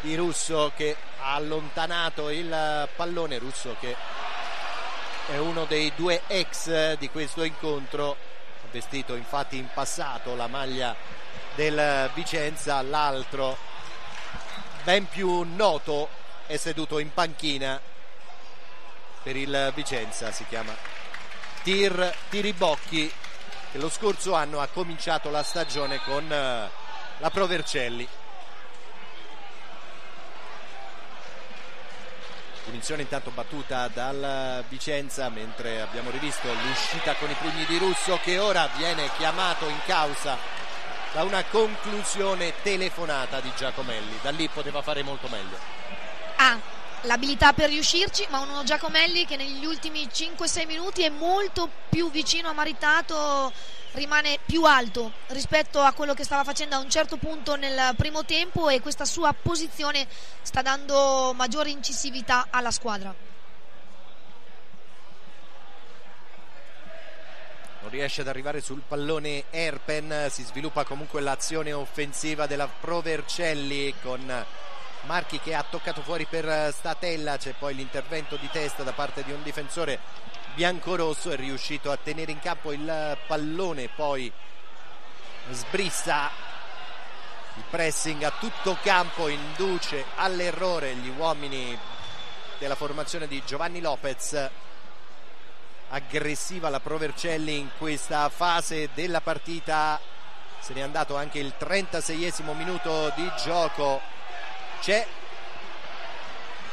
di Russo che ha allontanato il pallone. Russo che è uno dei due ex di questo incontro, ha vestito infatti in passato la maglia del Vicenza. L'altro, ben più noto, è seduto in panchina per il Vicenza, si chiama Tiribocchi, che lo scorso anno ha cominciato la stagione con la Pro Vercelli. Punizione intanto battuta dal Vicenza, mentre abbiamo rivisto l'uscita con i pugni di Russo, che ora viene chiamato in causa da una conclusione telefonata di Giacomelli. Da lì poteva fare molto meglio. L'abilità per riuscirci, ma uno Giacomelli che negli ultimi 5-6 minuti è molto più vicino a Maritato, rimane più alto rispetto a quello che stava facendo a un certo punto nel primo tempo, e questa sua posizione sta dando maggiore incisività alla squadra. Non riesce ad arrivare sul pallone Erpen, si sviluppa comunque l'azione offensiva della Pro Vercelli con Marchi che ha toccato fuori per Statella, c'è poi l'intervento di testa da parte di un difensore biancorosso, è riuscito a tenere in campo il pallone, poi sbrissa il pressing a tutto campo, induce all'errore gli uomini della formazione di Giovanni Lopez. Aggressiva la Pro Vercelli in questa fase della partita, se n'è andato anche il 36esimo minuto di gioco. C'è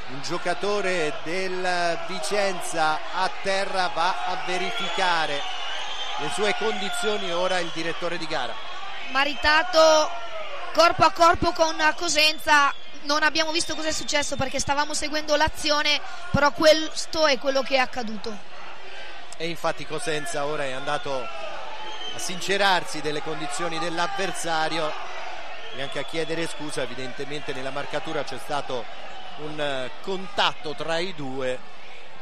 un giocatore del Vicenza a terra, va a verificare le sue condizioni ora il direttore di gara. Maritato corpo a corpo con Cosenza, non abbiamo visto cosa è successo perché stavamo seguendo l'azione, però questo è quello che è accaduto. E infatti Cosenza ora è andato a sincerarsi delle condizioni dell'avversario e anche a chiedere scusa. Evidentemente nella marcatura c'è stato un contatto tra i due,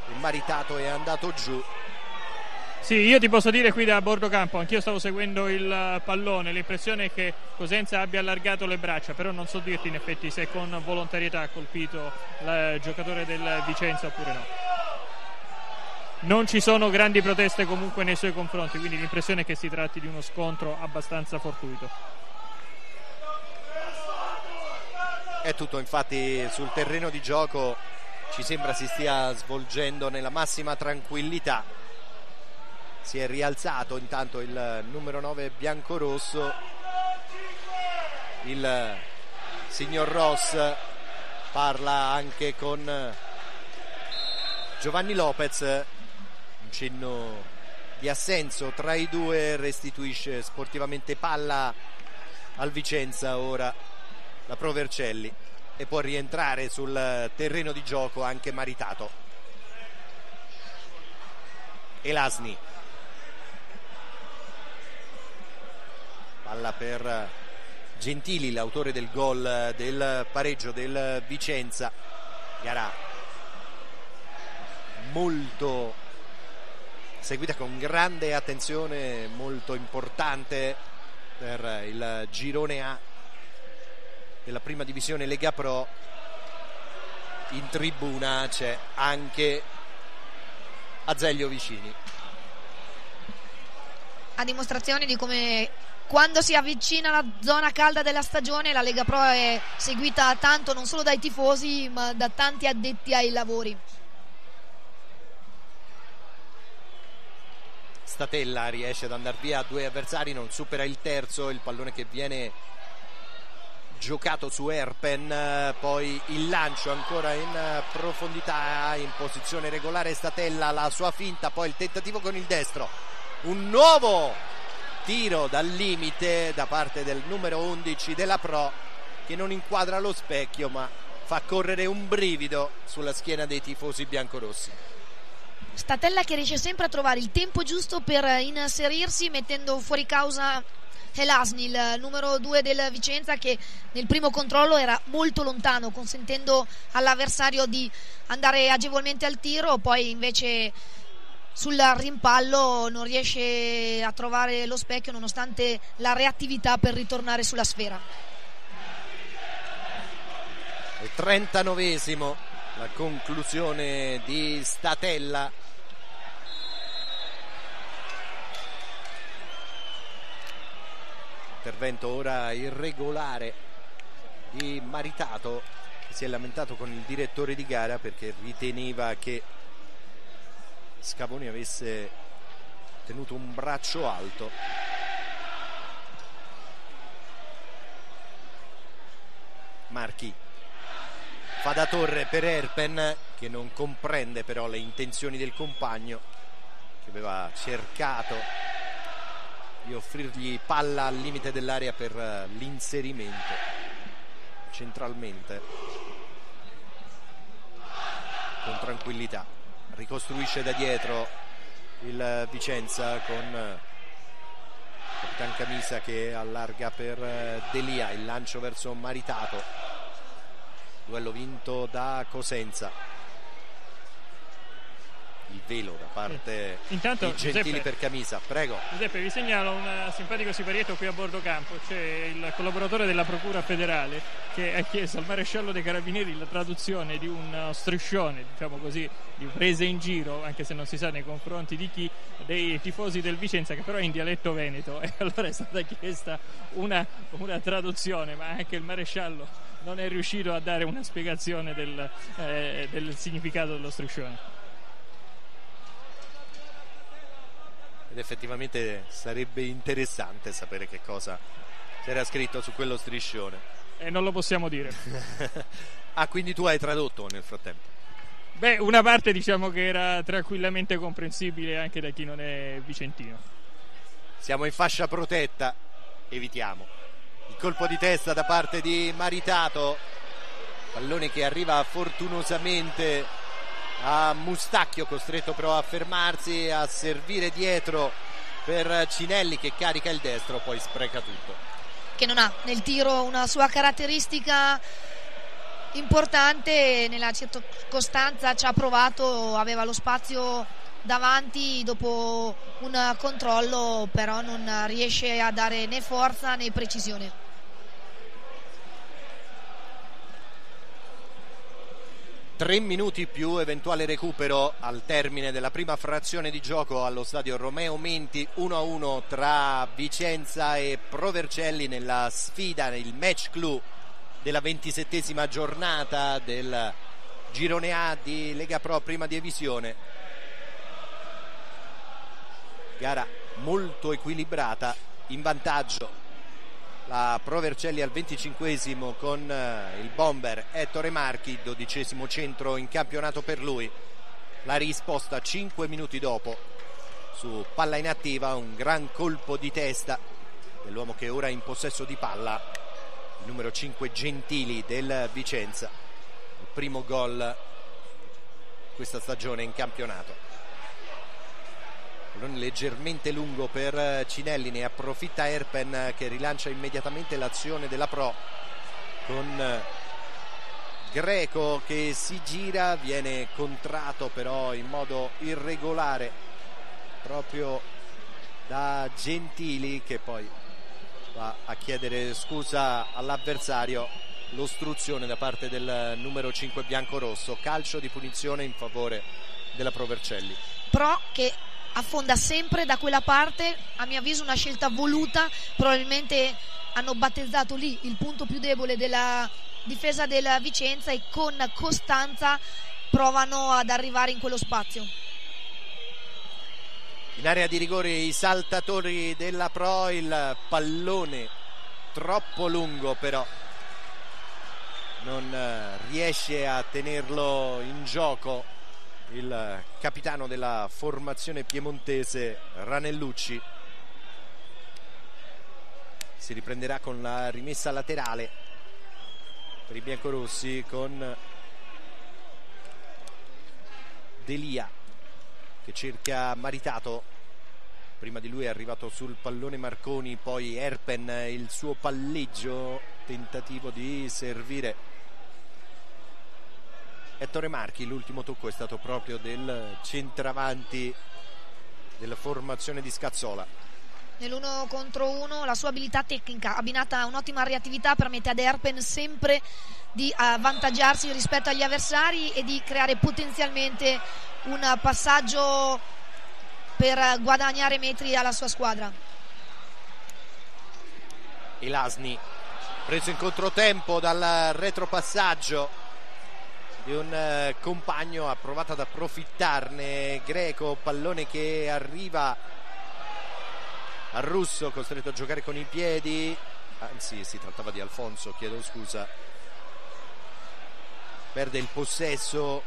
il Maritato è andato giù. Sì, io ti posso dire qui da bordo campo, anch'io stavo seguendo il pallone, l'impressione è che Cosenza abbia allargato le braccia, però non so dirti in effetti se con volontarietà ha colpito il giocatore del Vicenza oppure no. Non ci sono grandi proteste comunque nei suoi confronti, quindi l'impressione è che si tratti di uno scontro abbastanza fortuito. È tutto infatti sul terreno di gioco, ci sembra si stia svolgendo nella massima tranquillità. Si è rialzato intanto il numero 9 biancorosso, il signor Ross parla anche con Giovanni Lopez, un cenno di assenso tra i due, restituisce sportivamente palla al Vicenza ora la Pro Vercelli e può rientrare sul terreno di gioco anche Maritato. Elasni, palla per Gentili, l'autore del gol del pareggio del Vicenza. Gara molto seguita con grande attenzione, molto importante per il girone A della prima divisione Lega Pro. In tribuna c'è anche Azeglio Vicini, a dimostrazione di come quando si avvicina la zona calda della stagione la Lega Pro è seguita tanto non solo dai tifosi ma da tanti addetti ai lavori. Statella riesce ad andare via a due avversari, non supera il terzo, il pallone che viene giocato su Erpen, poi il lancio ancora in profondità, in posizione regolare Statella, la sua finta, poi il tentativo con il destro, un nuovo tiro dal limite da parte del numero 11 della Pro che non inquadra lo specchio ma fa correre un brivido sulla schiena dei tifosi biancorossi. Statella che riesce sempre a trovare il tempo giusto per inserirsi, mettendo fuori causa Elasni, il numero 2 del Vicenza, che nel primo controllo era molto lontano, consentendo all'avversario di andare agevolmente al tiro, poi invece sul rimpallo non riesce a trovare lo specchio nonostante la reattività per ritornare sulla sfera. Il 39esimo, la conclusione di Statella. Intervento ora irregolare di Maritato, che si è lamentato con il direttore di gara perché riteneva che Scavoni avesse tenuto un braccio alto. Marchi fa da torre per Erpen, che non comprende però le intenzioni del compagno, che aveva cercato di offrirgli palla al limite dell'area per l'inserimento centralmente. Con tranquillità ricostruisce da dietro il Vicenza con Capitan Camisa che allarga per Delia, il lancio verso Maritato, duello vinto da Cosenza. Il velo da parte Intanto, di Gentili Giuseppe, per Camisa. Prego. Giuseppe, vi segnalo un simpatico siparietto qui a bordo campo. C'è il collaboratore della Procura federale che ha chiesto al maresciallo dei Carabinieri la traduzione di un striscione, diciamo così, di prese in giro, anche se non si sa nei confronti di chi, dei tifosi del Vicenza, che però è in dialetto veneto, e allora è stata chiesta una traduzione, ma anche il maresciallo non è riuscito a dare una spiegazione del significato dello striscione. Ed effettivamente sarebbe interessante sapere che cosa c'era scritto su quello striscione. E non lo possiamo dire. Ah, quindi tu hai tradotto nel frattempo? Beh, una parte diciamo che era tranquillamente comprensibile anche da chi non è vicentino. Siamo in fascia protetta, evitiamo. Il colpo di testa da parte di Maritato, pallone che arriva fortunosamente a Mustacchio, costretto però a fermarsi, a servire dietro per Cinelli che carica il destro, poi spreca tutto. Che non ha nel tiro una sua caratteristica importante, nella circostanza ci ha provato, aveva lo spazio davanti dopo un controllo, però non riesce a dare né forza né precisione. Tre minuti più eventuale recupero al termine della prima frazione di gioco allo stadio Romeo Menti, 1-1 tra Vicenza e Pro Vercelli nella sfida, il match clou della 27esima giornata del girone A di Lega Pro Prima Divisione. Gara molto equilibrata, in vantaggio la Pro Vercelli al 25esimo con il bomber Ettore Marchi, 12esimo centro in campionato per lui. La risposta 5 minuti dopo su palla inattiva, un gran colpo di testa dell'uomo che ora è in possesso di palla, il numero 5 Gentili del Vicenza, il primo gol questa stagione in campionato. Leggermente lungo per Cinelli, ne approfitta Erpen che rilancia immediatamente l'azione della Pro con Greco che si gira, viene contrato però in modo irregolare proprio da Gentili, che poi va a chiedere scusa all'avversario. L'ostruzione da parte del numero 5 biancorosso, calcio di punizione in favore della Pro Vercelli. Pro che affonda sempre da quella parte, a mio avviso una scelta voluta, probabilmente hanno battezzato lì il punto più debole della difesa della Vicenza e con costanza provano ad arrivare in quello spazio. In area di rigore i saltatori della Pro, il pallone troppo lungo però non riesce a tenerlo in gioco il capitano della formazione piemontese Ranellucci. Si riprenderà con la rimessa laterale per i biancorossi con Delia che cerca Maritato. Prima di lui è arrivato sul pallone Marconi, poi Erpen, il suo palleggio, tentativo di servire Ettore Marchi. L'ultimo tocco è stato proprio del centravanti della formazione di Scazzola. Nell'1 contro 1 la sua abilità tecnica abbinata a un'ottima reattività permette ad Erpen sempre di avvantaggiarsi rispetto agli avversari e di creare potenzialmente un passaggio per guadagnare metri alla sua squadra. Elasni preso in controtempo dal retropassaggio di un compagno, ha provato ad approfittarne Greco, pallone che arriva a Russo, costretto a giocare con i piedi, anzi si trattava di Alfonso, chiedo scusa. Perde il possesso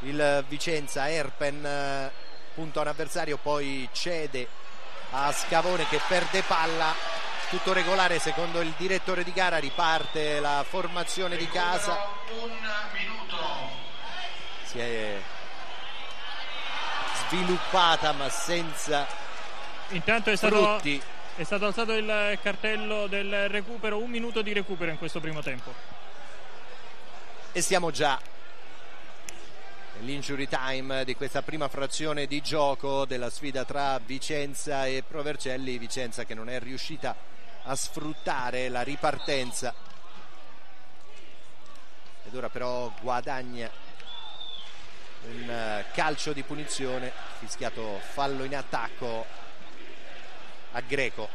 il Vicenza, Erpen punta un avversario, poi cede a Scavone che perde palla. Tutto regolare secondo il direttore di gara, riparte la formazione di casa. Si è sviluppata ma senza intanto è stato alzato il cartello del recupero, 1 minuto di recupero in questo primo tempo. E stiamo già l'injury time di questa prima frazione di gioco della sfida tra Vicenza e Pro Vercelli. Vicenza che non è riuscita a sfruttare la ripartenza ed ora però guadagna un calcio di punizione, fischiato fallo in attacco a Greco.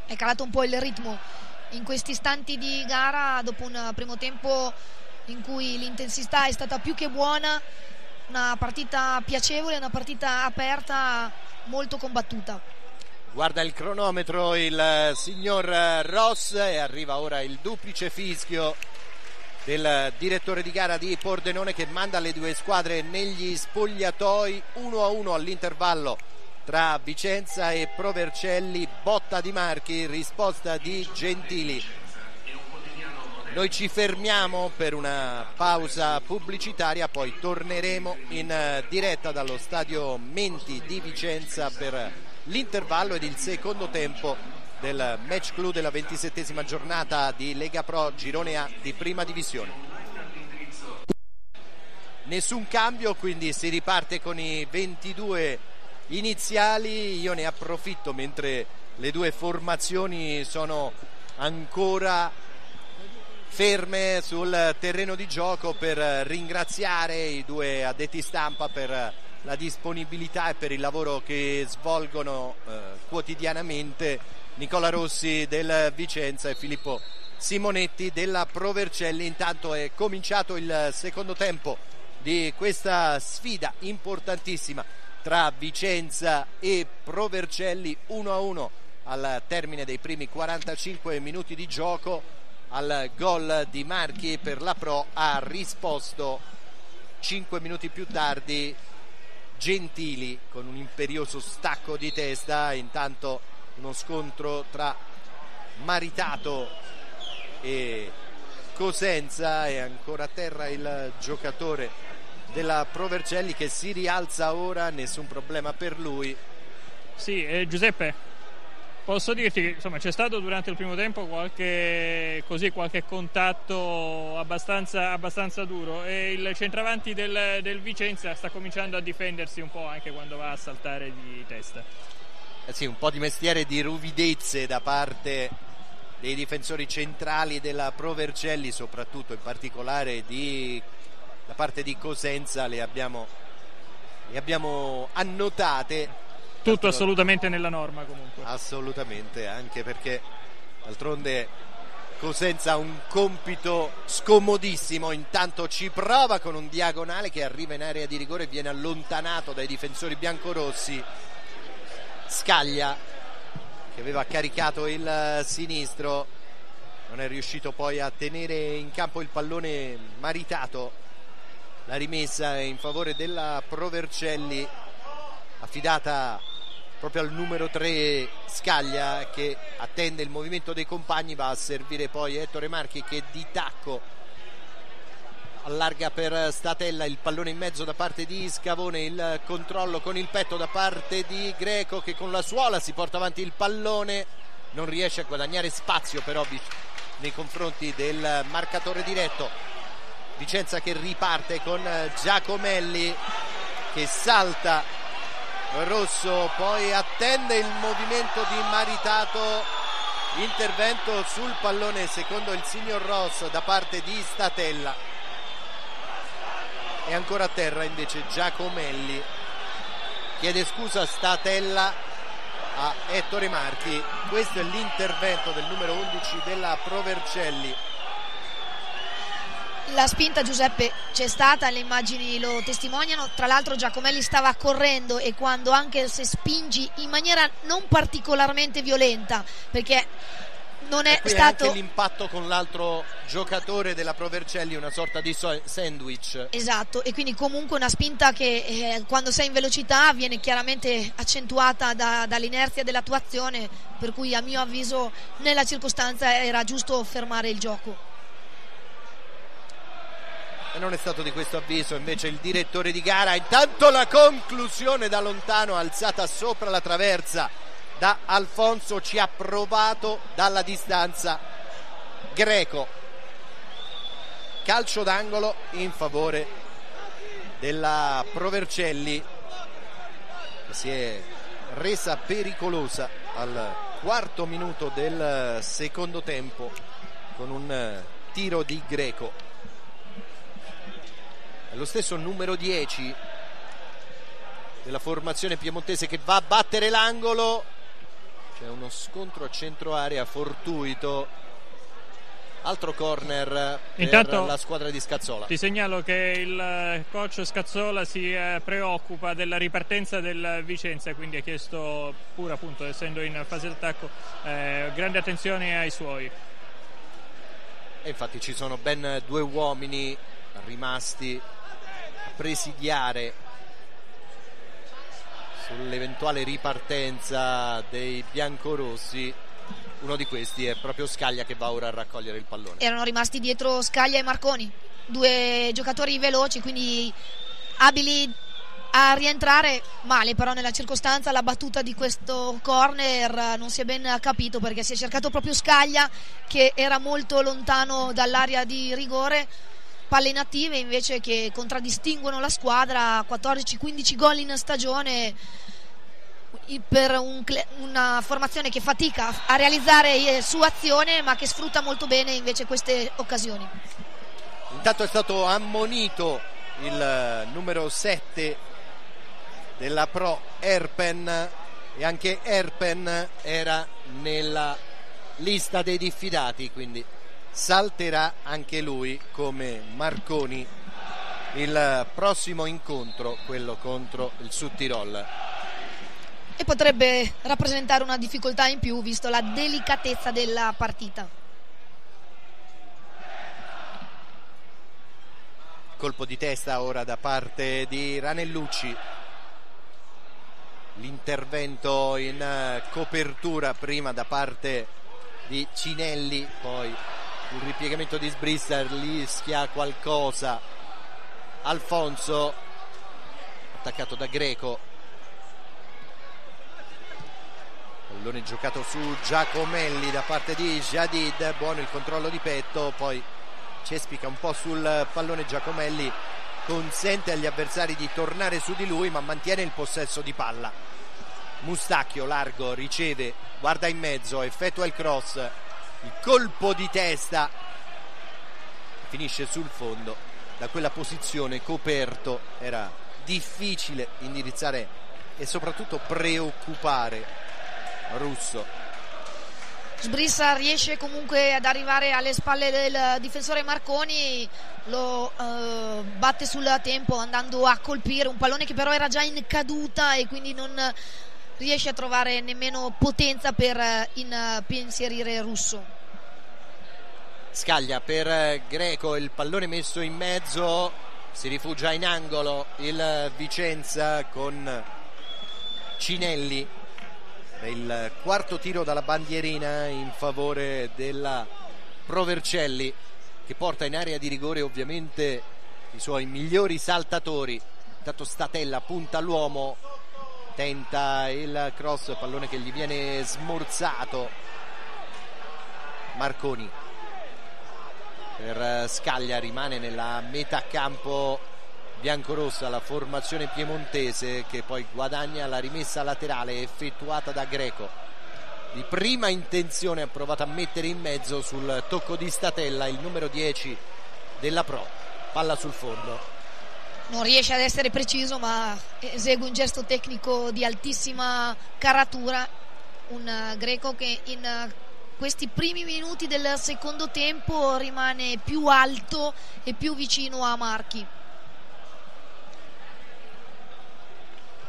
È calato un po' il ritmo in questi istanti di gara dopo un primo tempo in cui l'intensità è stata più che buona, una partita piacevole, una partita aperta, molto combattuta. Guarda il cronometro il signor Ross e arriva ora il duplice fischio del direttore di gara di Pordenone che manda le due squadre negli spogliatoi. 1-1 all'intervallo tra Vicenza e Pro Vercelli. Botta di Marchi, risposta di Gentili. Noi ci fermiamo per una pausa pubblicitaria, poi torneremo in diretta dallo stadio Menti di Vicenza per l'intervallo ed il secondo tempo del match clou della 27esima giornata di Lega Pro Girone A di Prima Divisione. Nessun cambio, quindi si riparte con i 22 iniziali. Io ne approfitto mentre le due formazioni sono ancora ferme sul terreno di gioco per ringraziare i due addetti stampa per la disponibilità e per il lavoro che svolgono quotidianamente, Nicola Rossi del Vicenza e Filippo Simonetti della Pro Vercelli. Intanto è cominciato il secondo tempo di questa sfida importantissima tra Vicenza e Pro Vercelli. 1-1 al termine dei primi 45 minuti di gioco. Al gol di Marchi per la Pro ha risposto 5 minuti più tardi Gentili con un imperioso stacco di testa. Intanto uno scontro tra Maritato e Cosenza, e ancora a terra il giocatore della Pro Vercelli che si rialza ora, nessun problema per lui. Sì, Giuseppe, posso dirti che insomma c'è stato durante il primo tempo qualche contatto abbastanza duro e il centravanti del Vicenza sta cominciando a difendersi un po' anche quando va a saltare di testa. Sì, un po' di mestiere di ruvidezze da parte dei difensori centrali della Pro Vercelli, soprattutto in particolare da parte di Cosenza, le abbiamo annotate. Tutto assolutamente nella norma comunque. Assolutamente, anche perché d'altronde Cosenza ha un compito scomodissimo. Intanto ci prova con un diagonale che arriva in area di rigore e viene allontanato dai difensori biancorossi. Scaglia, che aveva caricato il sinistro, non è riuscito poi a tenere in campo il pallone Maritato. La rimessa è in favore della Pro Vercelli, affidata proprio al numero 3 Scaglia, che attende il movimento dei compagni. Va a servire poi Ettore Marchi che di tacco allarga per Statella, il pallone in mezzo da parte di Scavone, il controllo con il petto da parte di Greco che con la suola si porta avanti il pallone, non riesce a guadagnare spazio però nei confronti del marcatore diretto. Vicenza che riparte con Giacomelli che salta, Rosso poi attende il movimento di Maritato, intervento sul pallone secondo il signor Ross da parte di Statella. E ancora a terra invece Giacomelli, chiede scusa Statella a Ettore Marchi. Questo è l'intervento del numero 11 della Pro Vercelli. La spinta, Giuseppe, c'è stata, le immagini lo testimoniano. Tra l'altro Giacomelli stava correndo e quando anche se spingi in maniera non particolarmente violenta, perché non è stato anche l'impatto con l'altro giocatore della Pro Vercelli, una sorta di sandwich. Esatto, e quindi comunque una spinta che quando sei in velocità viene chiaramente accentuata dall'inerzia della tua azione, per cui a mio avviso nella circostanza era giusto fermare il gioco. E non è stato di questo avviso invece il direttore di gara. Intanto la conclusione da lontano, alzata sopra la traversa da Alfonso, ci ha provato dalla distanza Greco, calcio d'angolo in favore della Provercelli, che si è resa pericolosa al 4° minuto del secondo tempo con un tiro di Greco. È lo stesso numero 10 della formazione piemontese che va a battere l'angolo. C'è uno scontro a centro area fortuito, altro corner per intanto la squadra di Scazzola. Ti segnalo che il coach Scazzola si preoccupa della ripartenza del Vicenza, quindi ha chiesto, pur appunto essendo in fase d'attacco, grande attenzione ai suoi. E infatti ci sono ben 2 uomini rimasti a presidiare sull'eventuale ripartenza dei biancorossi. Uno di questi è proprio Scaglia, che va ora a raccogliere il pallone. Erano rimasti dietro Scaglia e Marconi, 2 giocatori veloci, quindi abili a rientrare. Male però nella circostanza la battuta di questo corner, non si è ben capito perché si è cercato proprio Scaglia, che era molto lontano dall'area di rigore. Palle inattive invece che contraddistinguono la squadra. 14-15 gol in stagione per una formazione che fatica a realizzare su azione, ma che sfrutta molto bene invece queste occasioni. Intanto è stato ammonito il numero 7 della Pro, Erpen, e anche Erpen era nella lista dei diffidati, quindi salterà anche lui come Marconi il prossimo incontro, quello contro il Sud Tirol, e potrebbe rappresentare una difficoltà in più visto la delicatezza della partita. Colpo di testa ora da parte di Ranellucci, l'intervento in copertura prima da parte di Cinelli, poi il ripiegamento di Sbrissa, rischia qualcosa Alfonso, attaccato da Greco. Pallone giocato su Giacomelli da parte di Jadid, buono il controllo di petto, poi cespica un po' sul pallone Giacomelli, consente agli avversari di tornare su di lui ma mantiene il possesso di palla. Mustacchio largo, riceve, guarda in mezzo, effettua il cross, il colpo di testa finisce sul fondo. Da quella posizione coperto era difficile indirizzare e soprattutto preoccupare Russo. Sbrissa riesce comunque ad arrivare alle spalle del difensore Marconi, lo batte sul tempo andando a colpire un pallone che però era già in caduta e quindi non riesce a trovare nemmeno potenza per impensierire Russo. Scaglia per Greco, il pallone messo in mezzo, si rifugia in angolo il Vicenza con Cinelli. È il 4º tiro dalla bandierina in favore della Provercelli, che porta in area di rigore ovviamente i suoi migliori saltatori. Intanto Statella punta l'uomo, tenta il cross, pallone che gli viene smorzato. Marconi per Scaglia, rimane nella metà campo biancorossa la formazione piemontese, che poi guadagna la rimessa laterale effettuata da Greco. Di prima intenzione ha provato a mettere in mezzo sul tocco di Statella il numero 10 della Pro, palla sul fondo. Non riesce ad essere preciso ma esegue un gesto tecnico di altissima caratura, un Greco che in questi primi minuti del secondo tempo rimane più alto e più vicino a Marchi.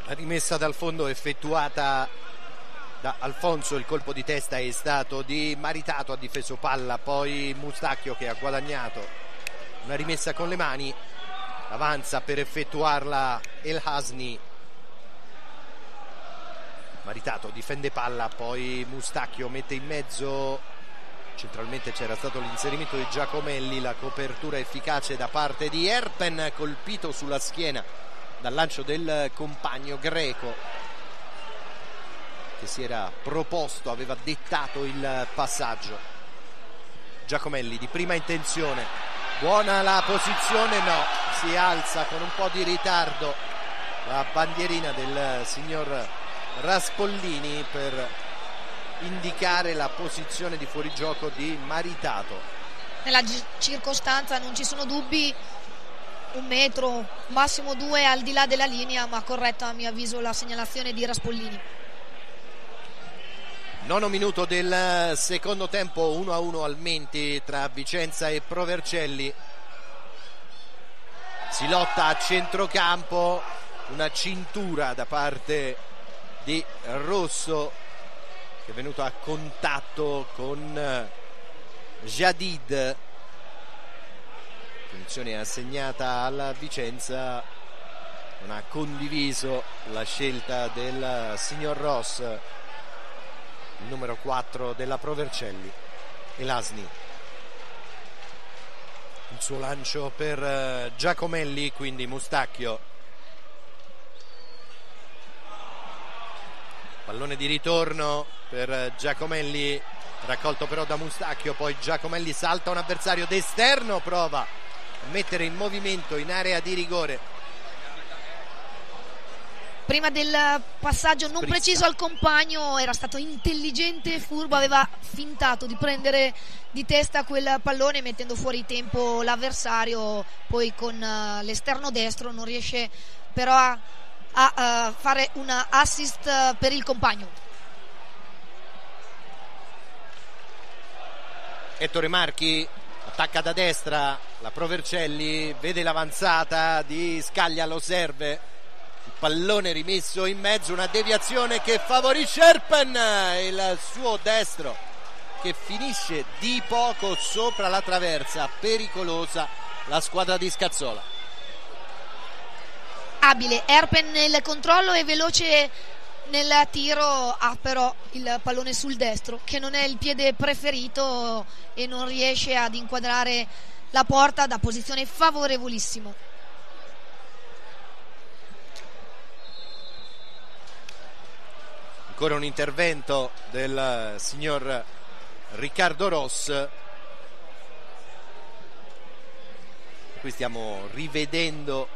La rimessa dal fondo effettuata da Alfonso, il colpo di testa è stato di Maritato, ha difeso palla, poi Mustacchio che ha guadagnato una rimessa con le mani, avanza per effettuarla El Hasni. Maritato difende palla, poi Mustacchio mette in mezzo, centralmente c'era stato l'inserimento di Giacomelli, la copertura efficace da parte di Erpen, colpito sulla schiena dal lancio del compagno Greco, che si era proposto, aveva dettato il passaggio. Giacomelli di prima intenzione Buona la posizione, no, si alza con un po' di ritardo la bandierina del signor Raspollini per indicare la posizione di fuorigioco di Maritato. Nella circostanza non ci sono dubbi, 1 metro, massimo 2 al di là della linea, ma corretta a mio avviso la segnalazione di Raspollini. 9 minuto del secondo tempo, 1-1 al Menti tra Vicenza e Provercelli. Si lotta a centrocampo, una cintura da parte di Rosso che è venuto a contatto con Jadid. Punizione assegnata alla Vicenza, non ha condiviso la scelta del signor Ross, il numero 4 della Provercelli. Elasni, il suo lancio per Giacomelli, quindi Mustacchio. Pallone di ritorno per Giacomelli, raccolto però da Mustacchio, poi Giacomelli salta un avversario d'esterno, prova a mettere in movimento in area di rigore. Prima del passaggio non preciso al compagno era stato intelligente e furbo, aveva fintato di prendere di testa quel pallone mettendo fuori tempo l'avversario, poi con l'esterno destro non riesce però a fare una assist per il compagno. Ettore Marchi attacca da destra, la Provercelli vede l'avanzata di Scaglia, lo serve. Il pallone rimesso in mezzo, una deviazione che favorisce Erpen, il suo destro che finisce di poco sopra la traversa, pericolosa la squadra di Scazzola. Abile Erpen nel controllo e veloce nel tiro, ha però il pallone sul destro che non è il piede preferito e non riesce ad inquadrare la porta da posizione favorevolissimo. Ancora un intervento del signor Riccardo Ross. Qui stiamo rivedendo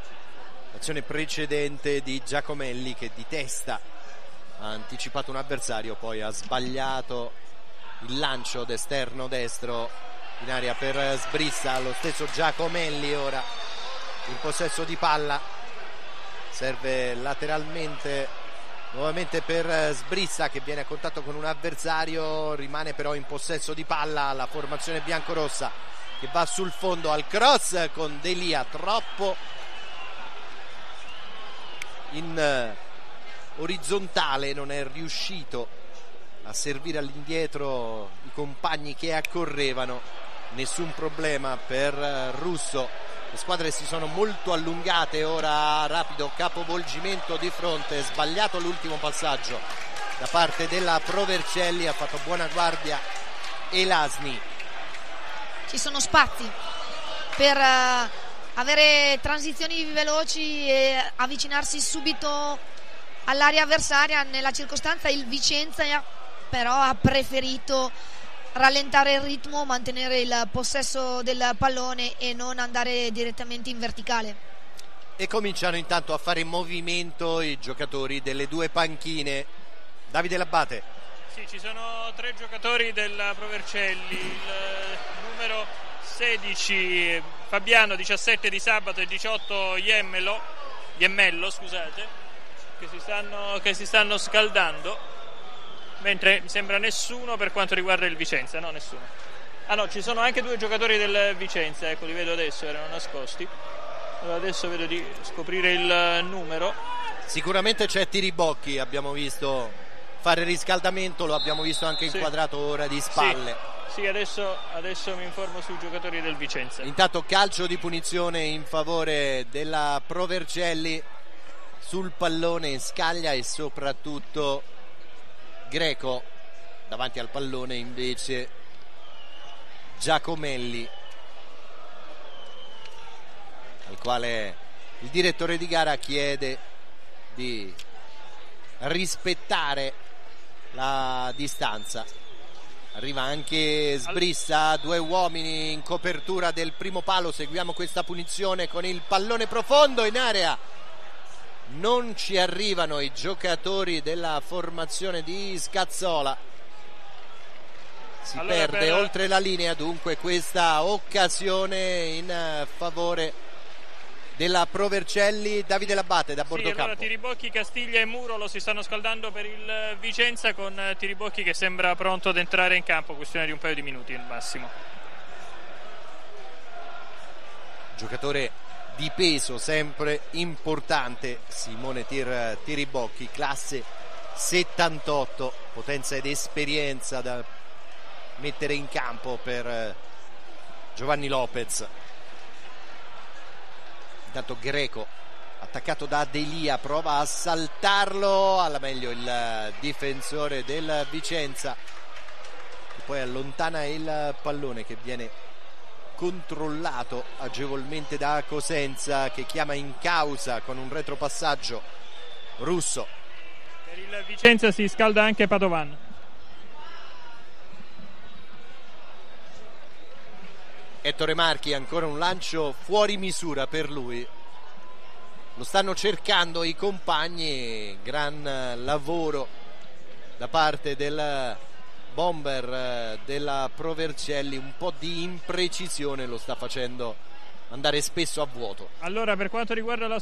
l'azione precedente di Giacomelli che di testa ha anticipato un avversario, poi ha sbagliato il lancio d'esterno destro in area per Sbrissa. Lo stesso Giacomelli ora in possesso di palla, serve lateralmente nuovamente per Sbrissa che viene a contatto con un avversario, rimane però in possesso di palla la formazione biancorossa che va sul fondo al cross con Delia troppo in orizzontale, non è riuscito a servire all'indietro i compagni che accorrevano. Nessun problema per Russo, le squadre si sono molto allungate. Ora rapido capovolgimento di fronte, sbagliato l'ultimo passaggio da parte della Provercelli, ha fatto buona guardia Elasni. Ci sono spazi per avere transizioni veloci e avvicinarsi subito all'area avversaria. Nella circostanza il Vicenza però ha preferito rallentare il ritmo, mantenere il possesso del pallone e non andare direttamente in verticale. E cominciano intanto a fare movimento i giocatori delle due panchine. Davide Labbate. Sì, ci sono 3 giocatori della Provercelli, il numero 16 Fabiano, 17 Di Sabato e 18 Iemmello, scusate, che si stanno scaldando. Mentre mi sembra nessuno per quanto riguarda il Vicenza, no, nessuno. Ah no, ci sono anche 2 giocatori del Vicenza, ecco, li vedo adesso, erano nascosti. Allora adesso vedo di scoprire il numero. Sicuramente c'è Tiribocchi, abbiamo visto fare riscaldamento, lo abbiamo visto anche inquadrato ora di spalle. Sì, adesso mi informo sui giocatori del Vicenza. Intanto calcio di punizione in favore della Provercelli, sul pallone Scaglia e soprattutto Greco, davanti al pallone invece Giacomelli, al quale il direttore di gara chiede di rispettare la distanza. Arriva anche Sbrissa, 2 uomini in copertura del primo palo. Seguiamo questa punizione con il pallone profondo in area. Non ci arrivano i giocatori della formazione di Scazzola. Si perde oltre la linea, dunque questa occasione in favore della Pro Vercelli. Davide Labbate da Bordocampo. Allora Tiribocchi, Castiglia e Muro lo si stanno scaldando per il Vicenza, con Tiribocchi che sembra pronto ad entrare in campo, questione di un paio di minuti al massimo. Giocatore di peso sempre importante Simone Tiribocchi, classe 78, potenza ed esperienza da mettere in campo per Giovanni Lopez. Intanto Greco, attaccato da Delia, prova a saltarlo, alla meglio il difensore del Vicenza, che poi allontana il pallone che viene controllato agevolmente da Cosenza, che chiama in causa con un retropassaggio Russo. Per il Vicenza si scalda anche Padovan. Ettore Marchi, ancora un lancio fuori misura per lui, lo stanno cercando i compagni. Gran lavoro da parte del bomber della Pro Vercelli, un po' di imprecisione lo sta facendo andare spesso a vuoto. Allora, per quanto riguarda la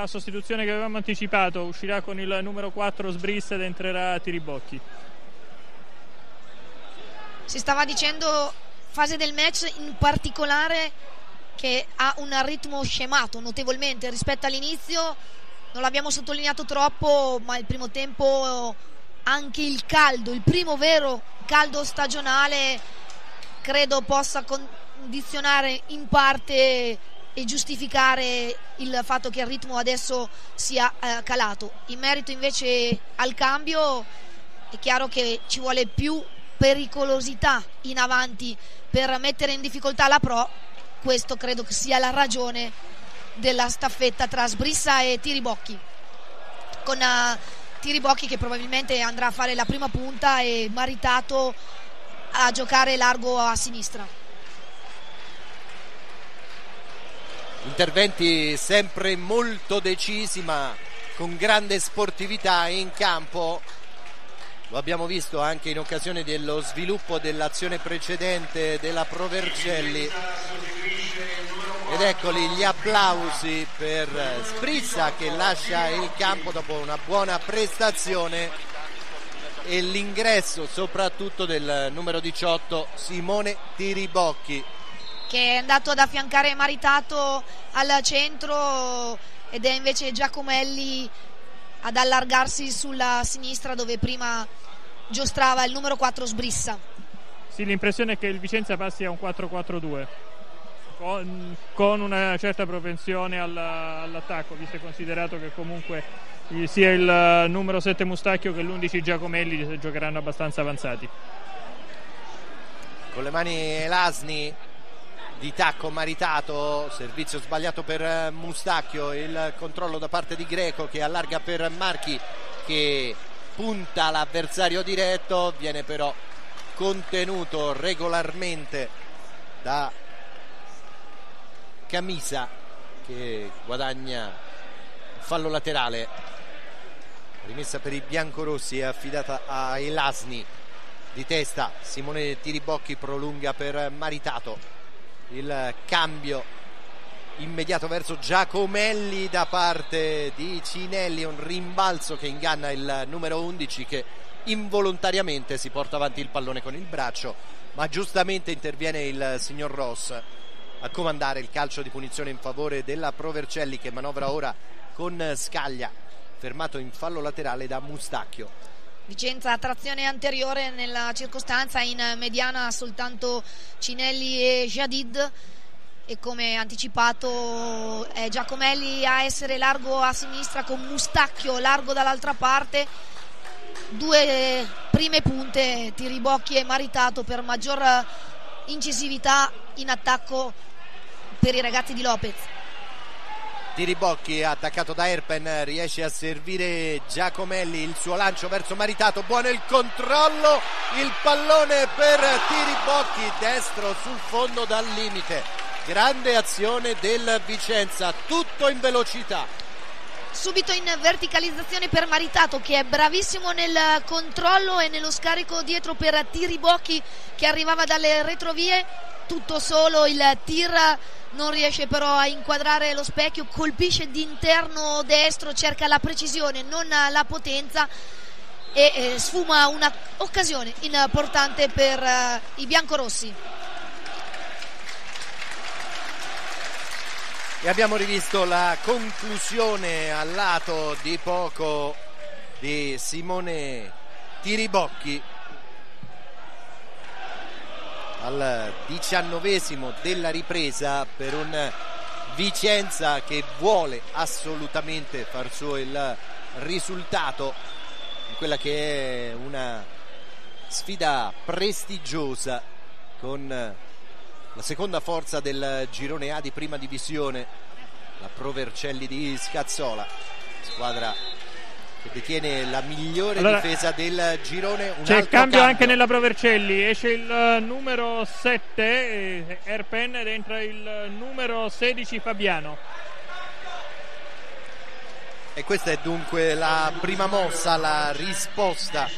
sostituzione che avevamo anticipato, uscirà con il numero 4 Sbrissa ed entrerà Tiribocchi. Si stava dicendo fase del match in particolare che ha un ritmo scemato notevolmente rispetto all'inizio. Non l'abbiamo sottolineato troppo, ma il primo tempo, anche il caldo, il primo vero caldo stagionale, credo possa condizionare in parte e giustificare il fatto che il ritmo adesso sia calato. In merito invece al cambio, è chiaro che ci vuole più pericolosità in avanti per mettere in difficoltà la Pro. Questo credo che sia la ragione della staffetta tra Sbrissa e Tiribocchi, con Tiribocchi che probabilmente andrà a fare la prima punta e Maritato a giocare largo a sinistra. Interventi sempre molto decisi ma con grande sportività in campo. Lo abbiamo visto anche in occasione dello sviluppo dell'azione precedente della Pro Vercelli. Ed eccoli gli applausi per Sbrissa, che lascia il campo dopo una buona prestazione, e l'ingresso soprattutto del numero 18 Simone Tiribocchi, che è andato ad affiancare Maritato al centro, ed è invece Giacomelli ad allargarsi sulla sinistra dove prima giostrava il numero 4 Sbrissa. Sì, l'impressione è che il Vicenza passi a un 4-4-2 con una certa propensione all'attacco, visto e considerato che comunque sia il numero 7 Mustacchio che l'11 Giacomelli giocheranno abbastanza avanzati. Con le mani Elasni, di tacco Maritato, servizio sbagliato per Mustacchio, il controllo da parte di Greco che allarga per Marchi, che punta l'avversario diretto, viene però contenuto regolarmente da Camisa, che guadagna fallo laterale. Rimessa per i biancorossi è affidata a Elasni, di testa Simone Tiribocchi prolunga per Maritato. Il cambio immediato verso Giacomelli da parte di Cinelli, un rimbalzo che inganna il numero 11 che involontariamente si porta avanti il pallone con il braccio, ma giustamente interviene il signor Ross a comandare il calcio di punizione in favore della Pro Vercelli, che manovra ora con Scaglia, fermato in fallo laterale da Mustacchio. Vicenza a trazione anteriore nella circostanza, in mediana soltanto Cinelli e Jadid, e come anticipato è Giacomelli a essere largo a sinistra con Mustacchio largo dall'altra parte. Due prime punte, Tiribocchi e Maritato, per maggior incisività in attacco per i ragazzi di Lopez. Tiribocchi, attaccato da Erpen, riesce a servire Giacomelli, il suo lancio verso Maritato, buono il controllo, il pallone per Tiribocchi, destro sul fondo dal limite. Grande azione del Vicenza, tutto in velocità. Subito in verticalizzazione per Maritato, che è bravissimo nel controllo e nello scarico dietro per Tiribocchi, che arrivava dalle retrovie, tutto solo, il tir non riesce però a inquadrare lo specchio, colpisce d'interno destro, cerca la precisione, non la potenza, e sfuma una occasione importante per i biancorossi. E abbiamo rivisto la conclusione al lato di poco di Simone Tiribocchi al 19esimo della ripresa, per un Vicenza che vuole assolutamente far suo il risultato in quella che è una sfida prestigiosa con la seconda forza del girone A di prima divisione, la Provercelli di Scazzola, squadra che detiene la migliore difesa del girone. C'è il cambio anche nella Provercelli, esce il numero 7 Erpen ed entra il numero 16 Fabiano. E questa è dunque la prima mossa, la risposta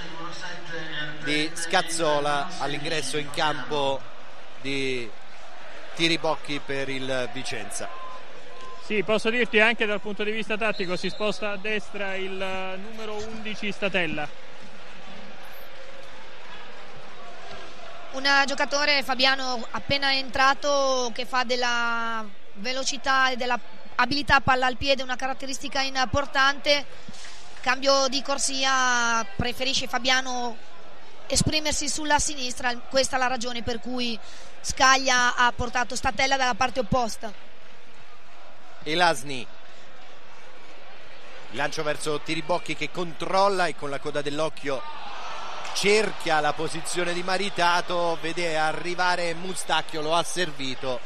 di Scazzola all'ingresso in campo di Tiribocchi per il Vicenza. Sì, posso dirti anche dal punto di vista tattico si sposta a destra il numero 11 Statella. Un giocatore, Fabiano, appena entrato, che fa della velocità e della abilità palla al piede una caratteristica importante. Cambio di corsia, preferisce Fabiano esprimersi sulla sinistra, questa è la ragione per cui Scaglia ha portato Statella dalla parte opposta. Elasni, lancio verso Tiribocchi che controlla e con la coda dell'occhio cerchia la posizione di Maritato, vede arrivare Mustacchio, lo ha servito,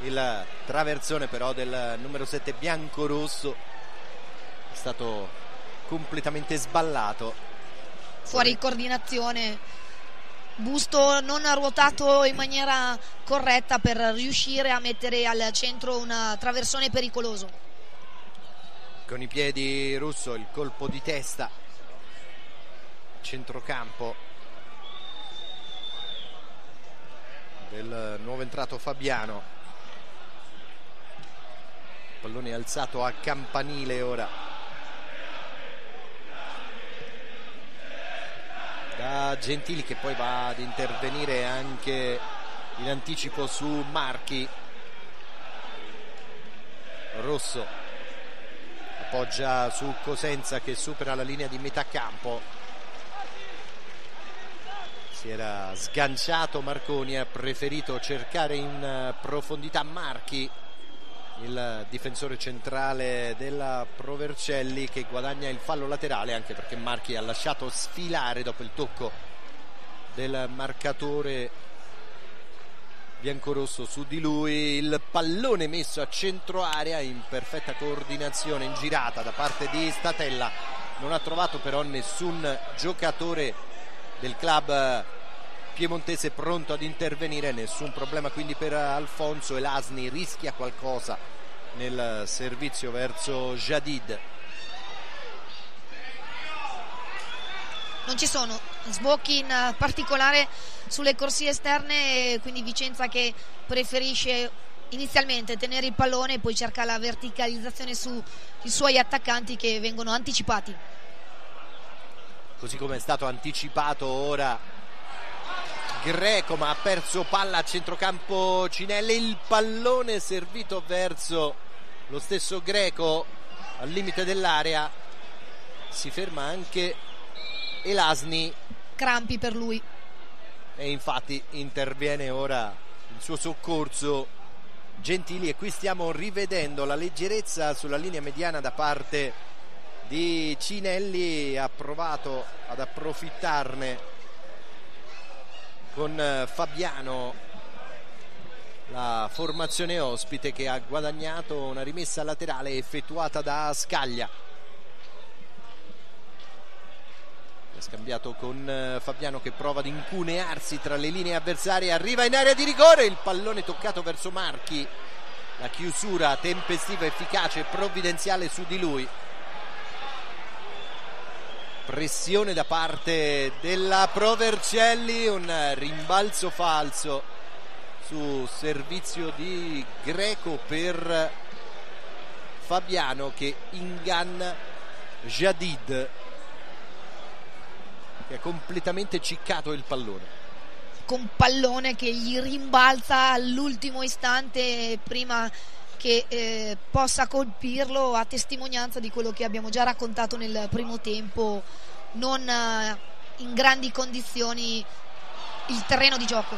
il traversone però del numero 7 biancorosso è stato completamente sballato, fuori coordinazione, busto non ruotato in maniera corretta per riuscire a mettere al centro un traversone pericoloso. Con i piedi Russo, il colpo di testa, centrocampo del nuovo entrato Fabiano, pallone alzato a campanile ora da Gentili, che poi va ad intervenire anche in anticipo su Marchi. Rosso appoggia su Cosenza che supera la linea di metà campo, si era sganciato Marconi, ha preferito cercare in profondità Marchi, il difensore centrale della Provercelli, che guadagna il fallo laterale anche perché Marchi ha lasciato sfilare dopo il tocco del marcatore biancorosso su di lui. Il pallone messo a centro area in perfetta coordinazione, in girata da parte di Statella, non ha trovato però nessun giocatore del club piemontese pronto ad intervenire, nessun problema quindi per Alfonso. Elasni rischia qualcosa nel servizio verso Jadid. Non ci sono sbocchi in particolare sulle corsie esterne, quindi Vicenza che preferisce inizialmente tenere il pallone e poi cerca la verticalizzazione sui suoi attaccanti che vengono anticipati. Così come è stato anticipato ora Greco, ma ha perso palla a centrocampo Cinelle, il pallone servito verso lo stesso Greco al limite dell'area, si ferma anche Elasni, crampi per lui, e infatti interviene ora il suo soccorso Gentili, e qui stiamo rivedendo la leggerezza sulla linea mediana da parte di Cinelli, ha provato ad approfittarne con Fabiano la formazione ospite, che ha guadagnato una rimessa laterale effettuata da Scaglia. È scambiato con Fabiano, che prova ad incunearsi tra le linee avversarie, arriva in area di rigore, il pallone toccato verso Marchi, la chiusura tempestiva, efficace e provvidenziale su di lui. Pressione da parte della Pro Vercelli, un rimbalzo falso su servizio di Greco per Fabiano, che inganna Jadid, che ha completamente ciccato il pallone. Con pallone che gli rimbalza all'ultimo istante prima che possa colpirlo, a testimonianza di quello che abbiamo già raccontato nel primo tempo, non in grandi condizioni il terreno di gioco.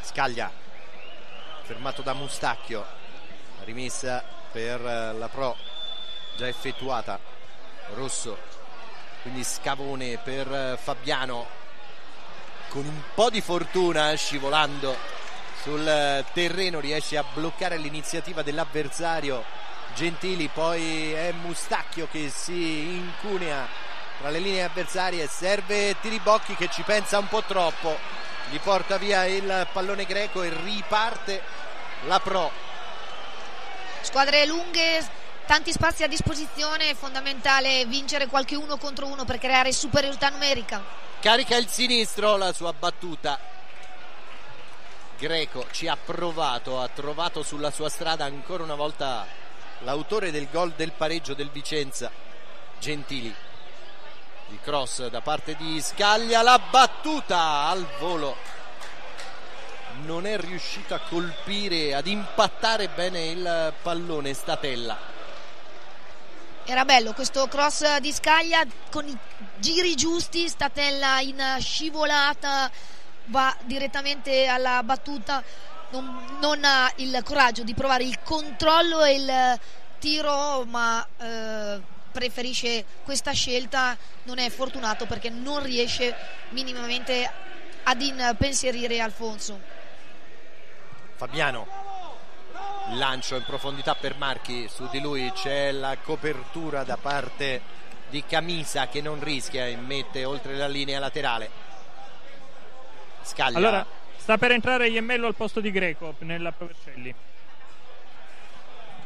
Scaglia, fermato da Mustacchio, rimessa per la Pro già effettuata. Rosso, quindi scavone per Fabiano, con un po' di fortuna, scivolando sul terreno riesce a bloccare l'iniziativa dell'avversario Gentili. Poi è Mustacchio che si incunea tra le linee avversarie, serve Tiribocchi che ci pensa un po' troppo, gli porta via il pallone Greco e riparte la Pro. Squadre lunghe, tanti spazi a disposizione, è fondamentale vincere qualche 1 contro 1 per creare superiorità numerica. Carica il sinistro, la sua battuta. Greco ci ha provato, ha trovato sulla sua strada ancora una volta l'autore del gol del pareggio del Vicenza, Gentili. Il cross da parte di Scaglia, la battuta al volo, non è riuscito a colpire, ad impattare bene il pallone Statella. Era bello questo cross di Scaglia, con i giri giusti, Statella in scivolata va direttamente alla battuta, non ha il coraggio di provare il controllo e il tiro, ma preferisce questa scelta. Non è fortunato perché non riesce minimamente ad impensierire Alfonso. Fabiano, lancio in profondità per Marchi, su di lui c'è la copertura da parte di Camisa, che non rischia e mette oltre la linea laterale. Scaglia. Allora sta per entrare Iemmello al posto di Greco nella Vercelli.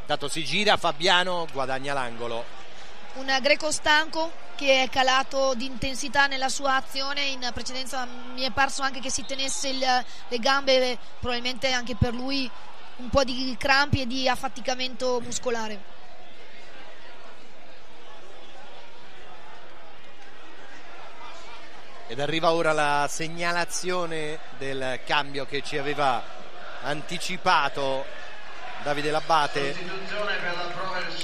Intanto si gira Fabiano, guadagna l'angolo. Un Greco stanco che è calato di intensità nella sua azione. In precedenza mi è parso anche che si tenesse le gambe, probabilmente anche per lui un po' di crampi e di affaticamento muscolare. Ed arriva ora la segnalazione del cambio che ci aveva anticipato Davide Labate.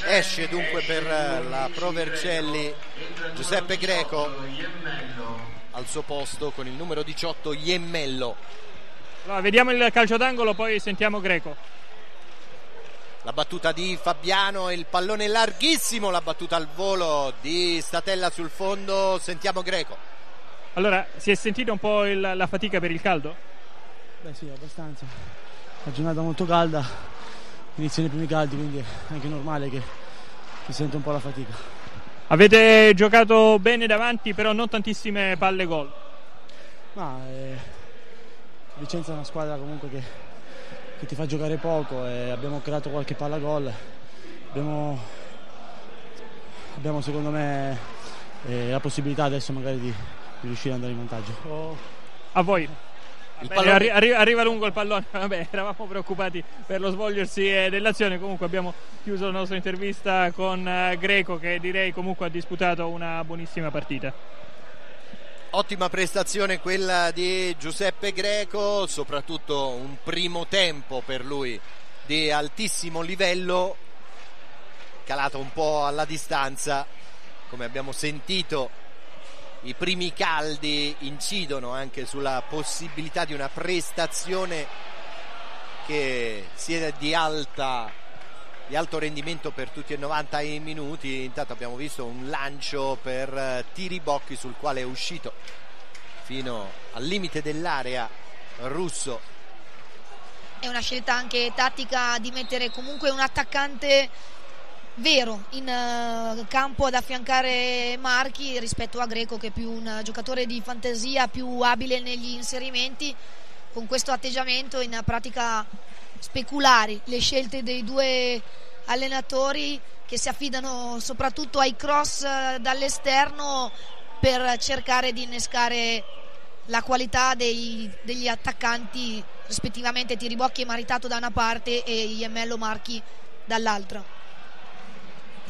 Esce dunque per la Pro Vercelli Giuseppe Greco, al suo posto con il numero 18 Iemmello. Allora, vediamo il calcio d'angolo, poi sentiamo Greco. La battuta di Fabiano, il pallone larghissimo, la battuta al volo di Statella sul fondo. Sentiamo Greco. Allora, si è sentita un po' la fatica per il caldo? Beh sì, abbastanza. La giornata molto calda, iniziano i primi caldi, quindi è anche normale che si sente un po' la fatica. Avete giocato bene davanti, però non tantissime palle gol. Ma Vicenza è una squadra comunque che ti fa giocare poco e abbiamo creato qualche palla gol. Abbiamo secondo me la possibilità adesso magari di riuscire ad andare in vantaggio. A voi. Arriva lungo il pallone. Vabbè, eravamo preoccupati per lo svolgersi dell'azione. Comunque abbiamo chiuso la nostra intervista con Greco, che direi comunque ha disputato una buonissima partita. Ottima prestazione quella di Giuseppe Greco, soprattutto un primo tempo per lui di altissimo livello, calato un po' alla distanza. Come abbiamo sentito, i primi caldi incidono anche sulla possibilità di una prestazione che sia di alto rendimento per tutti e 90 i minuti. Intanto abbiamo visto un lancio per Tiribocchi, sul quale è uscito fino al limite dell'area russo. È una scelta anche tattica di mettere comunque un attaccante vero in campo ad affiancare Marchi rispetto a Greco, che è più un giocatore di fantasia, più abile negli inserimenti. Con questo atteggiamento in pratica speculari le scelte dei due allenatori, che si affidano soprattutto ai cross dall'esterno per cercare di innescare la qualità degli attaccanti, rispettivamente Tiribocchi e Maritato da una parte e Iemmello Marchi dall'altra.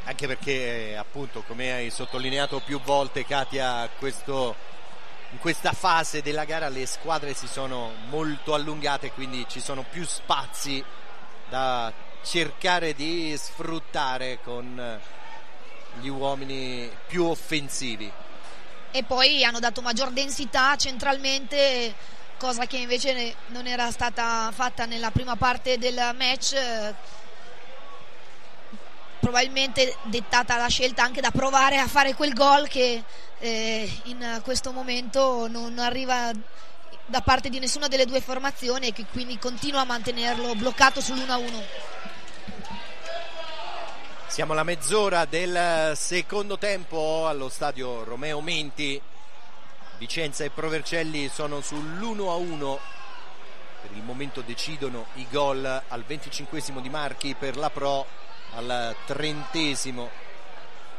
Anche perché appunto, come hai sottolineato più volte Katia, in questa fase della gara le squadre si sono molto allungate, quindi ci sono più spazi da cercare di sfruttare con gli uomini più offensivi. E poi hanno dato maggior densità centralmente, cosa che invece non era stata fatta nella prima parte del match, probabilmente dettata la scelta anche da provare a fare quel gol che in questo momento non arriva da parte di nessuna delle due formazioni e che quindi continua a mantenerlo bloccato sull'1-1. Siamo alla mezz'ora del secondo tempo allo stadio Romeo Menti. Vicenza e Provercelli sono sull'1-1. Per il momento decidono i gol al 25esimo di Marchi per la Pro, al 30esimo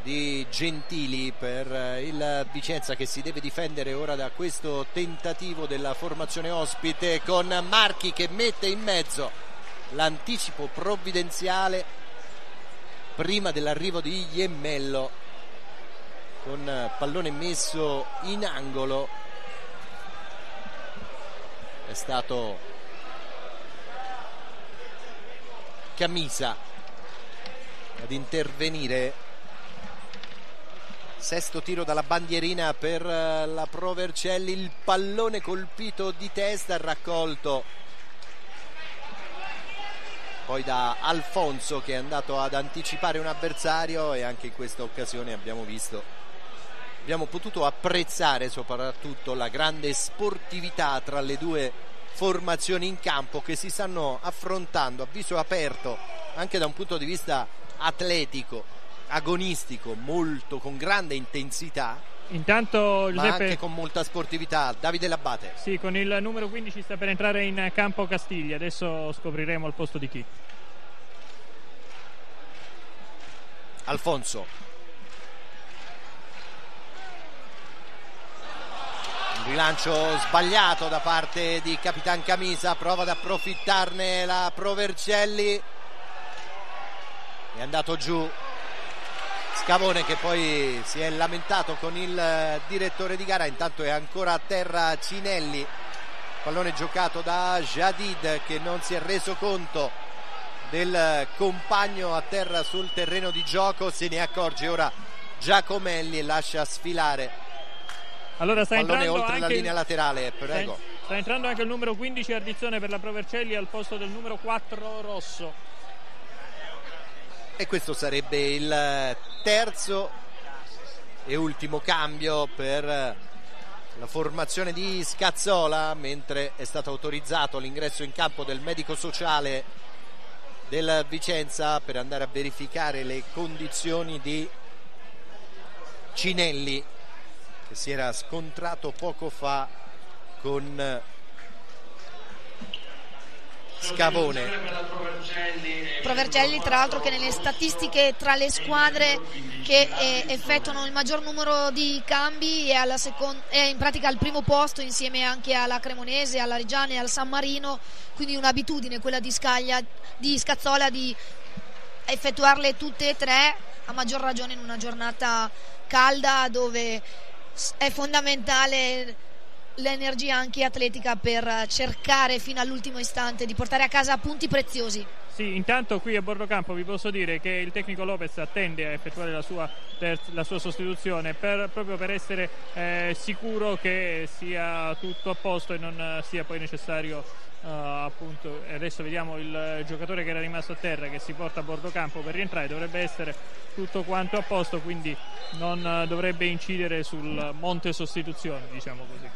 di Gentili per il Vicenza, che si deve difendere ora da questo tentativo della formazione ospite, con Marchi che mette in mezzo l'anticipo provvidenziale prima dell'arrivo di Iemmello, con pallone messo in angolo. È stato Camisa ad intervenire. Sesto tiro dalla bandierina per la Provercelli, il pallone colpito di testa, raccolto poi da Alfonso, che è andato ad anticipare un avversario, e anche in questa occasione abbiamo potuto apprezzare soprattutto la grande sportività tra le due formazioni in campo, che si stanno affrontando a viso aperto anche da un punto di vista atletico, agonistico, molto con grande intensità. Intanto Giuseppe, ma anche con molta sportività. Davide L'Abbate. Sì, con il numero 15 sta per entrare in campo Castiglia. Adesso scopriremo al posto di chi. Alfonso. Un rilancio sbagliato da parte di Capitan Camisa, prova ad approfittarne la Provercelli. È andato giù Scavone, che poi si è lamentato con il direttore di gara. Intanto è ancora a terra Cinelli, pallone giocato da Jadid, che non si è reso conto del compagno a terra sul terreno di gioco. Se ne accorge ora Giacomelli e lascia sfilare. Allora sta pallone entrando oltre anche la linea laterale, prego. Sta entrando anche il numero 15 Ardizzone per la Provercelli al posto del numero 4 Rosso. E questo sarebbe il terzo e ultimo cambio per la formazione di Scazzola, mentre è stato autorizzato l'ingresso in campo del medico sociale del Vicenza per andare a verificare le condizioni di Cinelli, che si era scontrato poco fa con Scavone. Provercelli, tra l'altro, che nelle statistiche tra le squadre che effettuano il maggior numero di cambi è in pratica al primo posto, insieme anche alla Cremonese, alla Reggiana e al San Marino. Quindi un'abitudine quella di Scazzola di effettuarle tutte e tre, a maggior ragione in una giornata calda dove è fondamentale l'energia anche atletica per cercare fino all'ultimo istante di portare a casa punti preziosi. Sì, intanto qui a bordo campo vi posso dire che il tecnico Lopez attende a effettuare la sua sostituzione proprio per essere sicuro che sia tutto a posto e non sia poi necessario appunto. Adesso vediamo il giocatore che era rimasto a terra, che si porta a bordo campo per rientrare. Dovrebbe essere tutto quanto a posto, quindi non dovrebbe incidere sul monte sostituzioni, diciamo così.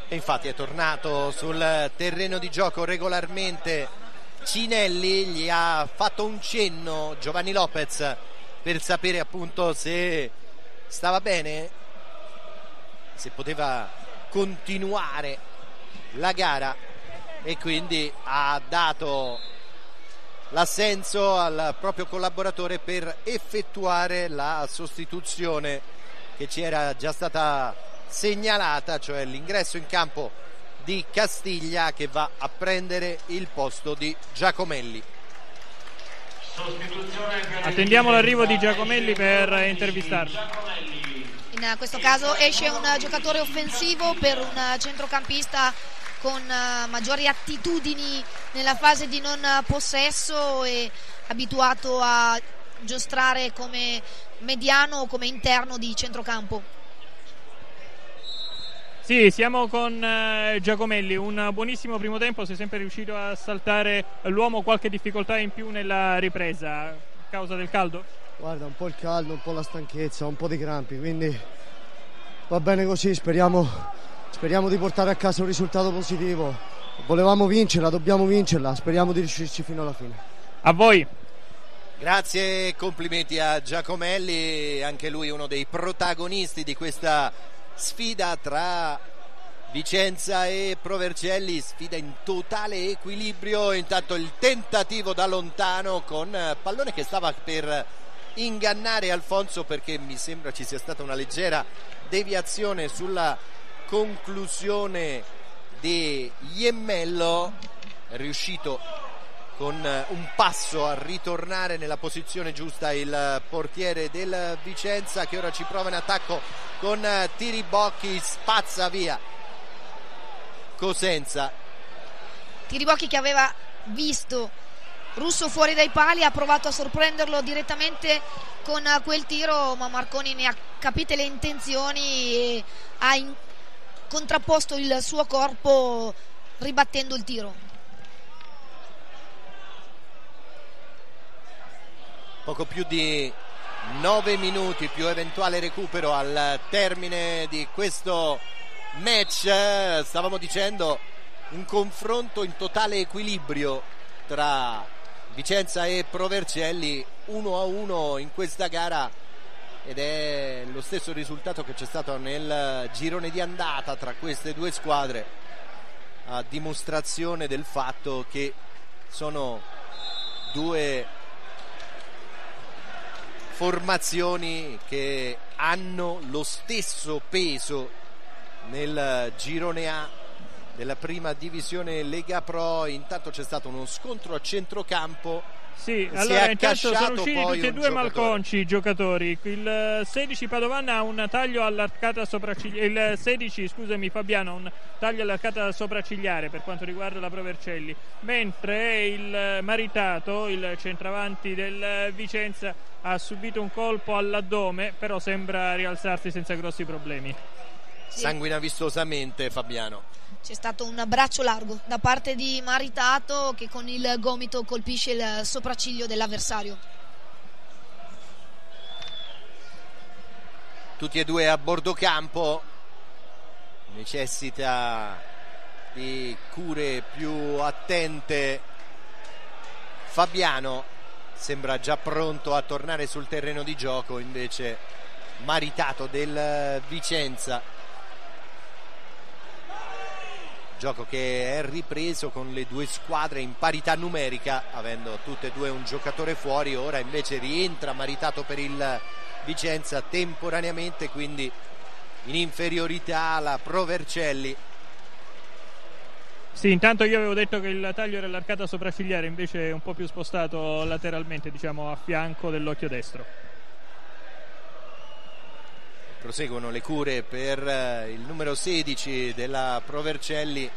E infatti è tornato sul terreno di gioco regolarmente Cinelli, gli ha fatto un cenno Giovanni Lopez per sapere appunto se stava bene, se poteva continuare la gara, e quindi ha dato l'assenso al proprio collaboratore per effettuare la sostituzione che ci era già stata segnalata, cioè l'ingresso in campo di Castiglia, che va a prendere il posto di Giacomelli. Attendiamo l'arrivo di Giacomelli per intervistarlo. In questo caso esce un giocatore offensivo per un centrocampista con maggiori attitudini nella fase di non possesso e abituato a giostrare come mediano o come interno di centrocampo. Sì, siamo con Giacomelli, un buonissimo primo tempo, sei sempre riuscito a saltare l'uomo, qualche difficoltà in più nella ripresa, a causa del caldo? Guarda, un po' il caldo, un po' la stanchezza, un po' di crampi, quindi va bene così, speriamo di portare a casa un risultato positivo. Volevamo vincerla, dobbiamo vincerla, speriamo di riuscirci fino alla fine. A voi. Grazie e complimenti a Giacomelli, anche lui uno dei protagonisti di questa sfida tra Vicenza e Pro Vercelli, sfida in totale equilibrio. Intanto il tentativo da lontano con pallone che stava per ingannare Alfonso, perché mi sembra ci sia stata una leggera deviazione sulla conclusione di Iemmello. È riuscito con un passo a ritornare nella posizione giusta il portiere del Vicenza, che ora ci prova in attacco con Tiribocchi, spazza via Cosenza. Tiribocchi, che aveva visto Russo fuori dai pali, ha provato a sorprenderlo direttamente con quel tiro, ma Marconi ne ha capite le intenzioni e ha contrapposto il suo corpo ribattendo il tiro. Poco più di 9 minuti più eventuale recupero al termine di questo match. Stavamo dicendo un confronto in totale equilibrio tra Vicenza e Pro Vercelli, 1-1 in questa gara, ed è lo stesso risultato che c'è stato nel girone di andata tra queste due squadre, a dimostrazione del fatto che sono due formazioni che hanno lo stesso peso nel girone A della prima divisione Lega Pro. Intanto c'è stato uno scontro a centrocampo. Sì, allora intanto sono usciti tutti e due malconci i giocatori. Il 16 Padovan ha un taglio all'arcata sopraccigliare, il 16 scusami Fabiano, un taglio all'arcata sopraccigliare per quanto riguarda la Pro Vercelli, mentre il Maritato, il centravanti del Vicenza, ha subito un colpo all'addome, però sembra rialzarsi senza grossi problemi. Sì. Sanguina vistosamente Fabiano. C'è stato un braccio largo da parte di Maritato, che con il gomito colpisce il sopracciglio dell'avversario. Tutti e due a bordo campo, necessita di cure più attente Fabiano, sembra già pronto a tornare sul terreno di gioco invece Maritato del Vicenza. Gioco che è ripreso con le due squadre in parità numerica, avendo tutte e due un giocatore fuori. Ora invece rientra Maritato per il Vicenza temporaneamente, quindi in inferiorità la Pro Vercelli. Sì, intanto io avevo detto che il taglio era all'arcata sopraccigliare, invece è un po' più spostato lateralmente, diciamo a fianco dell'occhio destro. Proseguono le cure per il numero 16 della Pro Vercelli,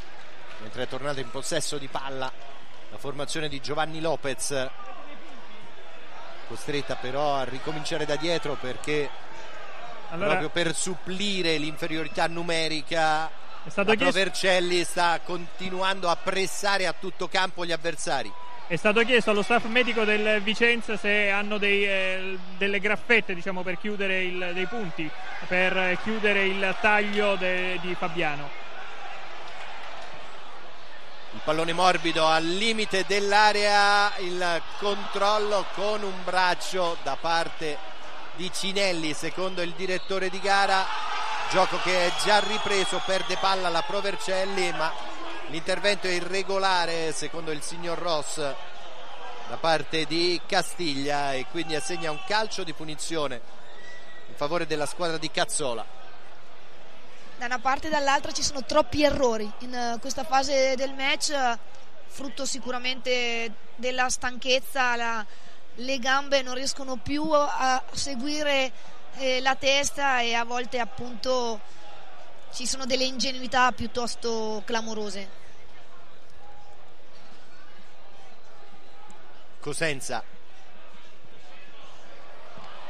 mentre è tornato in possesso di palla la formazione di Giovanni Lopez, costretta però a ricominciare da dietro, perché proprio per supplire l'inferiorità numerica la Pro Vercelli sta continuando a pressare a tutto campo gli avversari. È stato chiesto allo staff medico del Vicenza se hanno delle graffette, diciamo, per chiudere dei punti, per chiudere il taglio di Fabiano. pallone morbido al limite dell'area, il controllo con un braccio da parte di Cinelli, secondo il direttore di gara. Gioco che è già ripreso, perde palla la Pro Vercelli, ma l'intervento è irregolare secondo il signor Ross da parte di Castiglia, e quindi assegna un calcio di punizione in favore della squadra di Cazzola. Da una parte e dall'altra ci sono troppi errori in questa fase del match, frutto sicuramente della stanchezza. Le gambe non riescono più a seguire la testa, e a volte appunto ci sono delle ingenuità piuttosto clamorose. Cosenza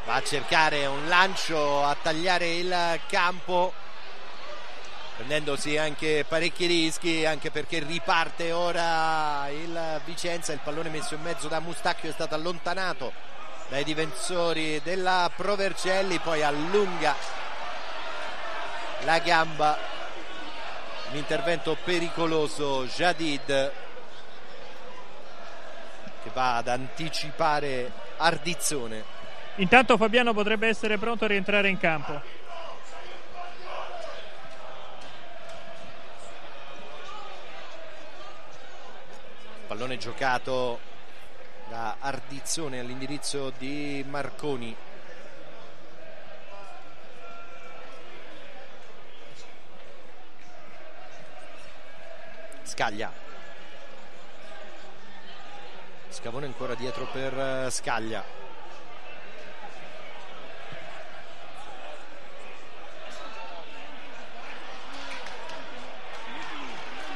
va a cercare un lancio, a tagliare il campo, prendendosi anche parecchi rischi, anche perché riparte ora il Vicenza. Il pallone messo in mezzo da Mustacchio è stato allontanato dai difensori della Pro Vercelli, poi allunga la gamba, un intervento pericoloso. Jadid che va ad anticipare Ardizzone. Intanto Fabiano potrebbe essere pronto a rientrare in campo. Pallone giocato da Ardizzone all'indirizzo di Marconi. Scaglia. Scavone ancora dietro per Scaglia.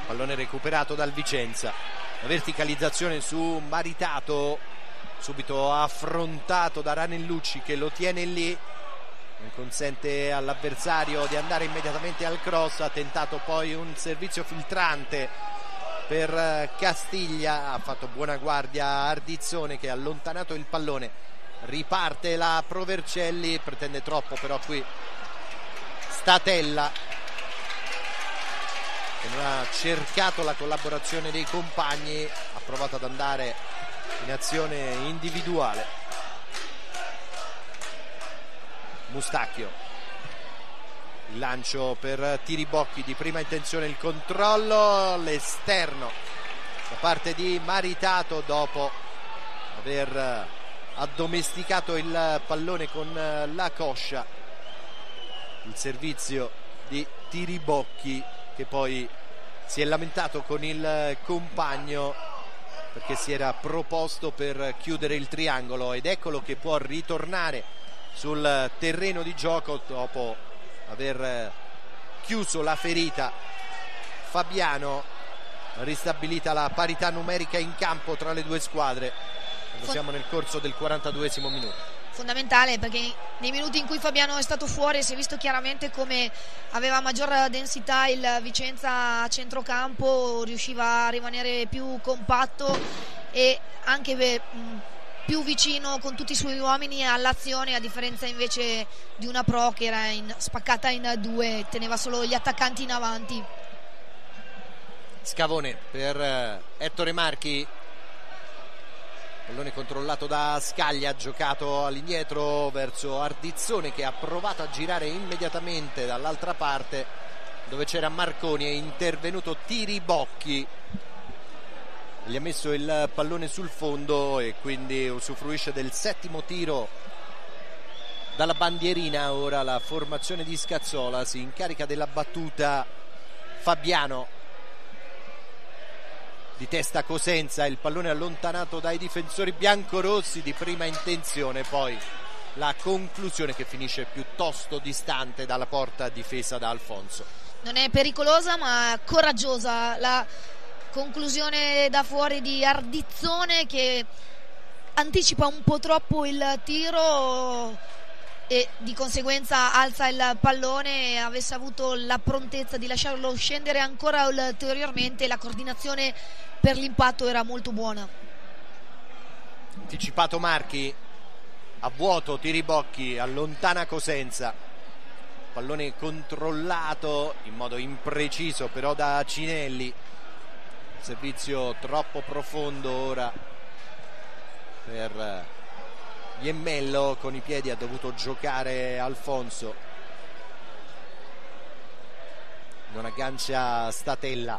Pallone recuperato dal Vicenza. La verticalizzazione su Maritato, subito affrontato da Ranellucci che lo tiene lì, non consente all'avversario di andare immediatamente al cross. Ha tentato poi un servizio filtrante per Castiglia, ha fatto buona guardia Ardizzone che ha allontanato il pallone. Riparte la Pro Vercelli, pretende troppo però qui Statella, che non ha cercato la collaborazione dei compagni, ha provato ad andare in azione individuale. Mustacchio, il lancio per Tiribocchi di prima intenzione, il controllo, l'esterno da parte di Maritato dopo aver addomesticato il pallone con la coscia. Il servizio di Tiribocchi che poi si è lamentato con il compagno perché si era proposto per chiudere il triangolo, ed eccolo che può ritornare sul terreno di gioco dopo aver chiuso la ferita. Fabiano, ristabilita la parità numerica in campo tra le due squadre. Siamo nel corso del 42esimo minuto. Fondamentale, perché nei minuti in cui Fabiano è stato fuori si è visto chiaramente come aveva maggior densità il Vicenza a centrocampo, riusciva a rimanere più compatto e anche più vicino con tutti i suoi uomini all'azione, a differenza invece di una Pro che era spaccata in due, teneva solo gli attaccanti in avanti. Scavone per Ettore Marchi, pallone controllato da Scaglia, giocato all'indietro verso Ardizzone che ha provato a girare immediatamente dall'altra parte dove c'era Marconi. È intervenuto Tiribocchi, gli ha messo il pallone sul fondo e quindi usufruisce del settimo tiro dalla bandierina. Ora la formazione di Scazzola, si incarica della battuta Fabiano. Di testa Cosenza, il pallone allontanato dai difensori biancorossi di prima intenzione, poi la conclusione che finisce piuttosto distante dalla porta difesa da Alfonso. Non è pericolosa ma coraggiosa la conclusione da fuori di Ardizzone, che anticipa un po' troppo il tiro e di conseguenza alza il pallone. Avesse avuto la prontezza di lasciarlo scendere ancora ulteriormente, la coordinazione per l'impatto era molto buona. Anticipato Marchi, a vuoto Tiribocchi, allontana Cosenza, pallone controllato in modo impreciso però da Cinelli. servizio troppo profondo ora per Iemmello, con i piedi ha dovuto giocare Alfonso, non aggancia Statella,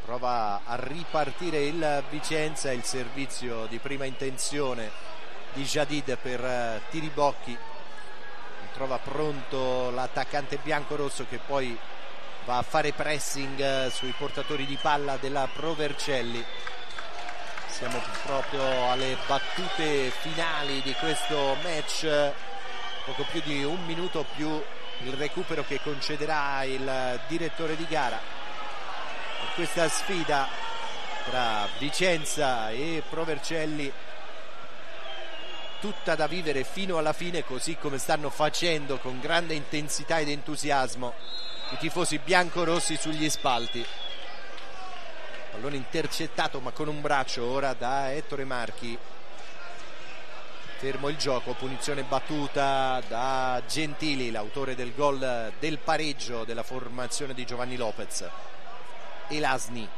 prova a ripartire il Vicenza, il servizio di prima intenzione di Jadid per Tiribocchi, non trova pronto l'attaccante biancorosso che poi va a fare pressing sui portatori di palla della Pro Vercelli. Siamo proprio alle battute finali di questo match, poco più di un minuto più il recupero che concederà il direttore di gara per questa sfida tra Vicenza e Pro Vercelli, tutta da vivere fino alla fine, così come stanno facendo con grande intensità ed entusiasmo i tifosi biancorossi sugli spalti. Pallone intercettato ma con un braccio ora da Ettore Marchi. Fermo il gioco, punizione battuta da Gentili, l'autore del gol del pareggio della formazione di Giovanni Lopez. Elasni,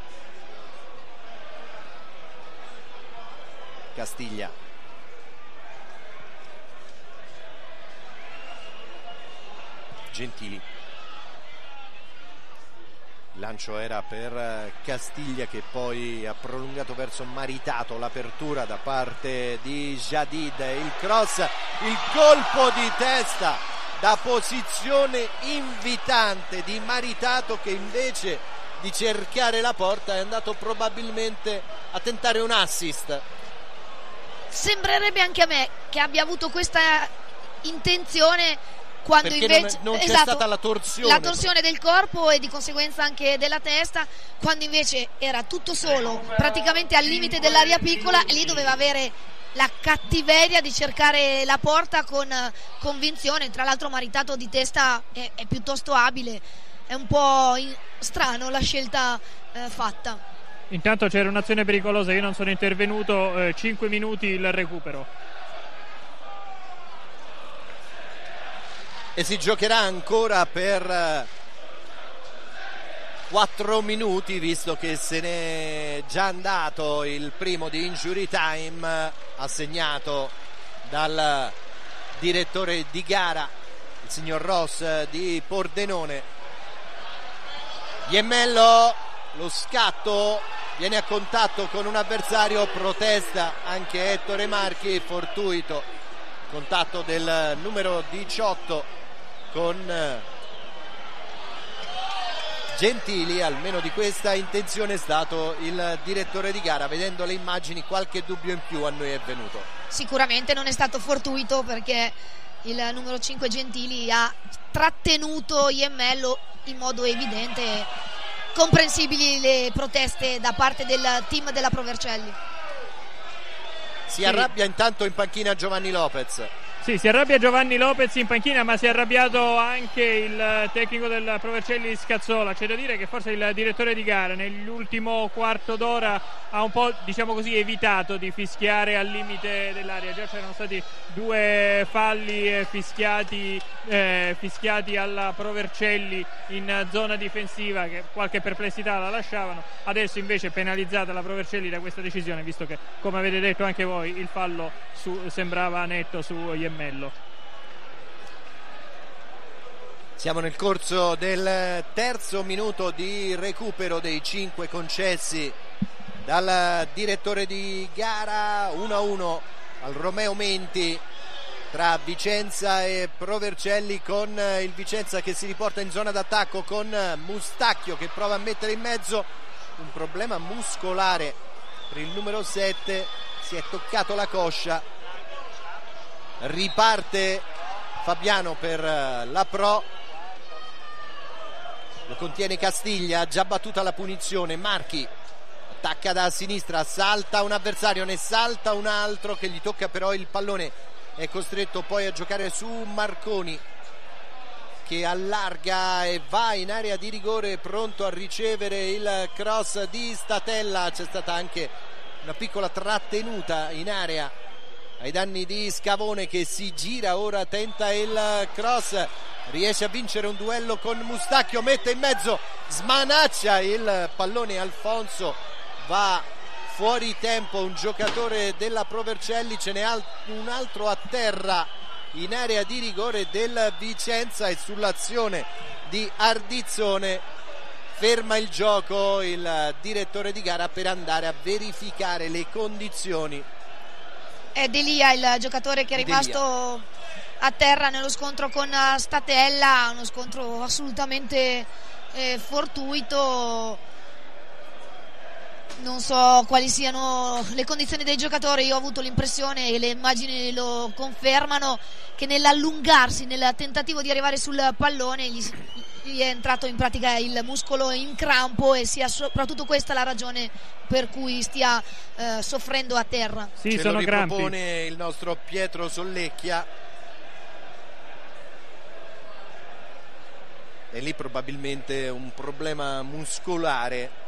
Castiglia, Gentili. Il lancio era per Castiglia che poi ha prolungato verso Maritato, l'apertura da parte di Jadid, il cross, il colpo di testa da posizione invitante di Maritato, che invece di cercare la porta è andato probabilmente a tentare un assist. Sembrerebbe anche a me che abbia avuto questa intenzione, quando perché invece non c'è stata la torsione del corpo e di conseguenza anche della testa, quando invece era tutto solo, praticamente al limite dell'area piccola, e lì doveva avere la cattiveria di cercare la porta con convinzione. Tra l'altro Maritato di testa è piuttosto abile, è un po' strano la scelta fatta. Intanto c'era un'azione pericolosa, io non sono intervenuto, 5 minuti il recupero. E si giocherà ancora per 4 minuti, visto che se n'è già andato il primo di injury time assegnato dal direttore di gara, il signor Ross di Pordenone. Iemmello, lo scatto, viene a contatto con un avversario, protesta anche Ettore Marchi, fortuito contatto del numero 18 con Gentili. Almeno di questa intenzione è stato il direttore di gara. Vedendo le immagini qualche dubbio in più a noi è venuto. Sicuramente non è stato fortuito, perché il numero 5 Gentili ha trattenuto Iemmello in modo evidente. Comprensibili le proteste da parte del team della Pro Vercelli. Si arrabbia intanto in panchina Giovanni Lopez. Sì, si arrabbia Giovanni Lopez in panchina, ma si è arrabbiato anche il tecnico del Pro Vercelli Scazzola. C'è da dire che forse il direttore di gara nell'ultimo quarto d'ora ha un po', diciamo così, evitato di fischiare al limite dell'area. Già c'erano stati 2 falli fischiati alla Pro Vercelli in zona difensiva, che qualche perplessità la lasciavano. Adesso invece penalizzata la Pro Vercelli da questa decisione, visto che, come avete detto anche voi, il fallo sembrava netto su Iemmello. Siamo nel corso del terzo minuto di recupero dei 5 concessi dal direttore di gara. 1-1 al Romeo Menti tra Vicenza e Pro Vercelli, con il Vicenza che si riporta in zona d'attacco con Mustacchio che prova a mettere in mezzo. Un problema muscolare per il numero 7, si è toccato la coscia. Riparte Fabiano per la Pro, lo contiene Castiglia, già battuta la punizione. Marchi attacca da sinistra, salta un avversario, ne salta un altro che gli tocca però il pallone, è costretto poi a giocare su Marconi che allarga e va in area di rigore, pronto a ricevere il cross di Statella. C'è stata anche una piccola trattenuta in area ai danni di Scavone, che si gira ora, tenta il cross, riesce a vincere un duello con Mustacchio, mette in mezzo, smanaccia il pallone Alfonso, va fuori tempo un giocatore della Pro Vercelli, ce n'è un altro a terra in area di rigore del Vicenza, e sull'azione di Ardizzone ferma il gioco il direttore di gara per andare a verificare le condizioni. È Delia il giocatore che è rimasto a terra nello scontro con Statella, uno scontro assolutamente fortuito. Non so quali siano le condizioni dei giocatori, io ho avuto l'impressione, e le immagini lo confermano, che nell'allungarsi, nel tentativo di arrivare sul pallone, gli è entrato in pratica il muscolo in crampo, e sia soprattutto questa la ragione per cui stia soffrendo a terra. Sì, Ce sono lo crampi. ripropone il nostro Pietro Sollecchia, e lì probabilmente un problema muscolare.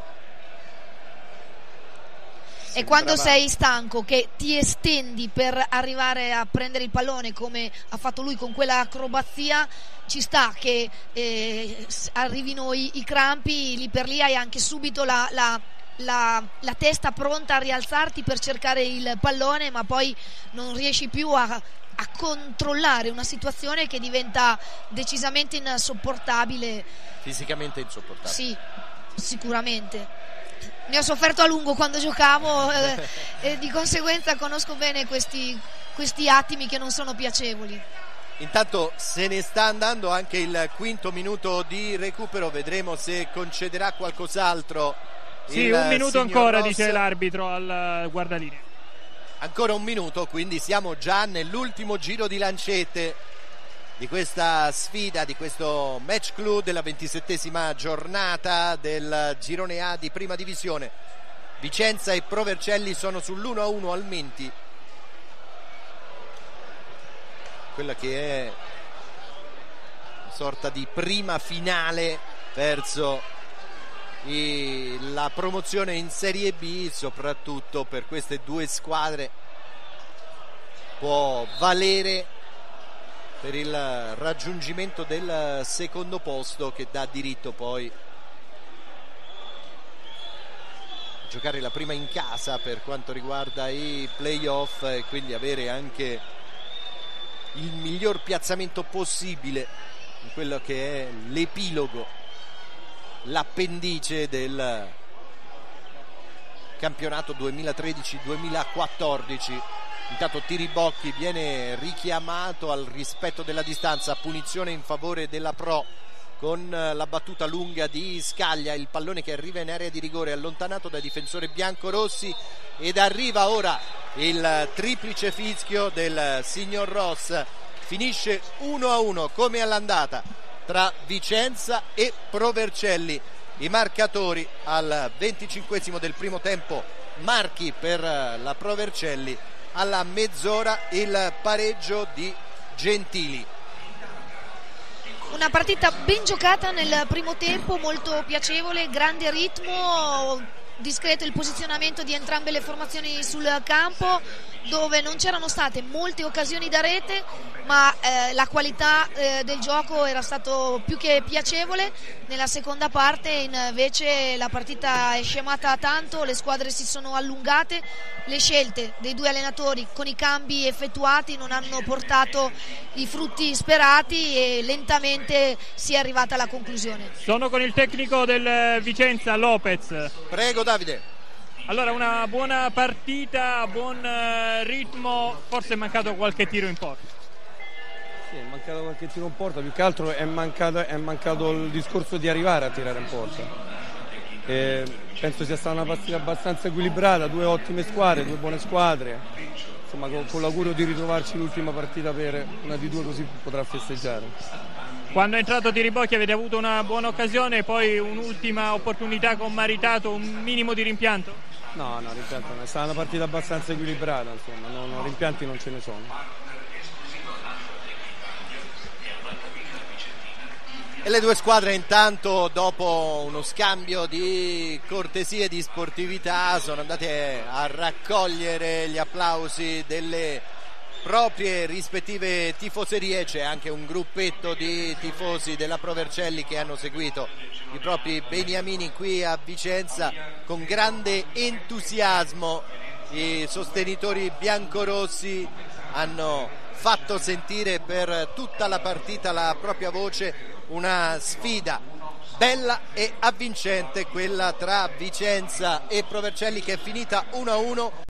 E quando sei stanco, che ti estendi per arrivare a prendere il pallone come ha fatto lui con quella acrobazia, ci sta che arrivino i crampi, lì per lì hai anche subito la testa pronta a rialzarti per cercare il pallone, ma poi non riesci più a controllare una situazione che diventa decisamente insopportabile. Fisicamente insopportabile. Sì, sicuramente. Ne ho sofferto a lungo quando giocavo e di conseguenza conosco bene questi attimi che non sono piacevoli. Intanto se ne sta andando anche il quinto minuto di recupero, vedremo se concederà qualcos'altro. Sì, un minuto ancora, dice l'arbitro al guardalinee. Ancora un minuto, quindi siamo già nell'ultimo giro di lancette di questa sfida, di questo match clou della 27esima giornata del girone A di prima divisione. Vicenza e Pro Vercelli sono sull'1-1 al Menti. Quella che è una sorta di prima finale verso la promozione in Serie B, soprattutto per queste due squadre può valere per il raggiungimento del secondo posto, che dà diritto poi a giocare la prima in casa per quanto riguarda i playoff, e quindi avere anche il miglior piazzamento possibile in quello che è l'epilogo, l'appendice del campionato 2013-2014. Intanto Tiribocchi viene richiamato al rispetto della distanza, punizione in favore della Pro con la battuta lunga di Scaglia, il pallone che arriva in area di rigore allontanato dai difensori biancorossi, ed arriva ora il triplice fischio del signor Ross. Finisce 1-1 come all'andata tra Vicenza e Pro Vercelli. I marcatori al 25esimo del primo tempo, Marchi per la Pro Vercelli, alla mezz'ora il pareggio di Gentili. Una partita ben giocata nel primo tempo, molto piacevole, grande ritmo, discreto il posizionamento di entrambe le formazioni sul campo, dove non c'erano state molte occasioni da rete, ma la qualità del gioco era stato più che piacevole. Nella seconda parte invece la partita è scemata tanto, le squadre si sono allungate, le scelte dei due allenatori con i cambi effettuati non hanno portato i frutti sperati e lentamente si è arrivata alla conclusione. Sono con il tecnico del Vicenza, Lopez. Prego Davide. Allora, una buona partita, buon ritmo, forse è mancato qualche tiro in porta. Sì, è mancato qualche tiro in porta, più che altro è mancato il discorso di arrivare a tirare in porta. Penso sia stata una partita abbastanza equilibrata, due ottime squadre, due buone squadre. Insomma, con l'augurio di ritrovarci l'ultima partita per una di due, così potrà festeggiare. Quando è entrato Tiribocchi avete avuto una buona occasione, poi un'ultima opportunità con Maritato, un minimo di rimpianto? No, rimpianto no, è stata una partita abbastanza equilibrata, insomma, rimpianti non ce ne sono. E le due squadre intanto, dopo uno scambio di cortesie e di sportività, sono andate a raccogliere gli applausi delle proprie rispettive tifoserie. C'è anche un gruppetto di tifosi della Pro Vercelli che hanno seguito i propri beniamini qui a Vicenza con grande entusiasmo. I sostenitori biancorossi hanno fatto sentire per tutta la partita la propria voce, una sfida bella e avvincente quella tra Vicenza e Pro Vercelli, che è finita 1-1.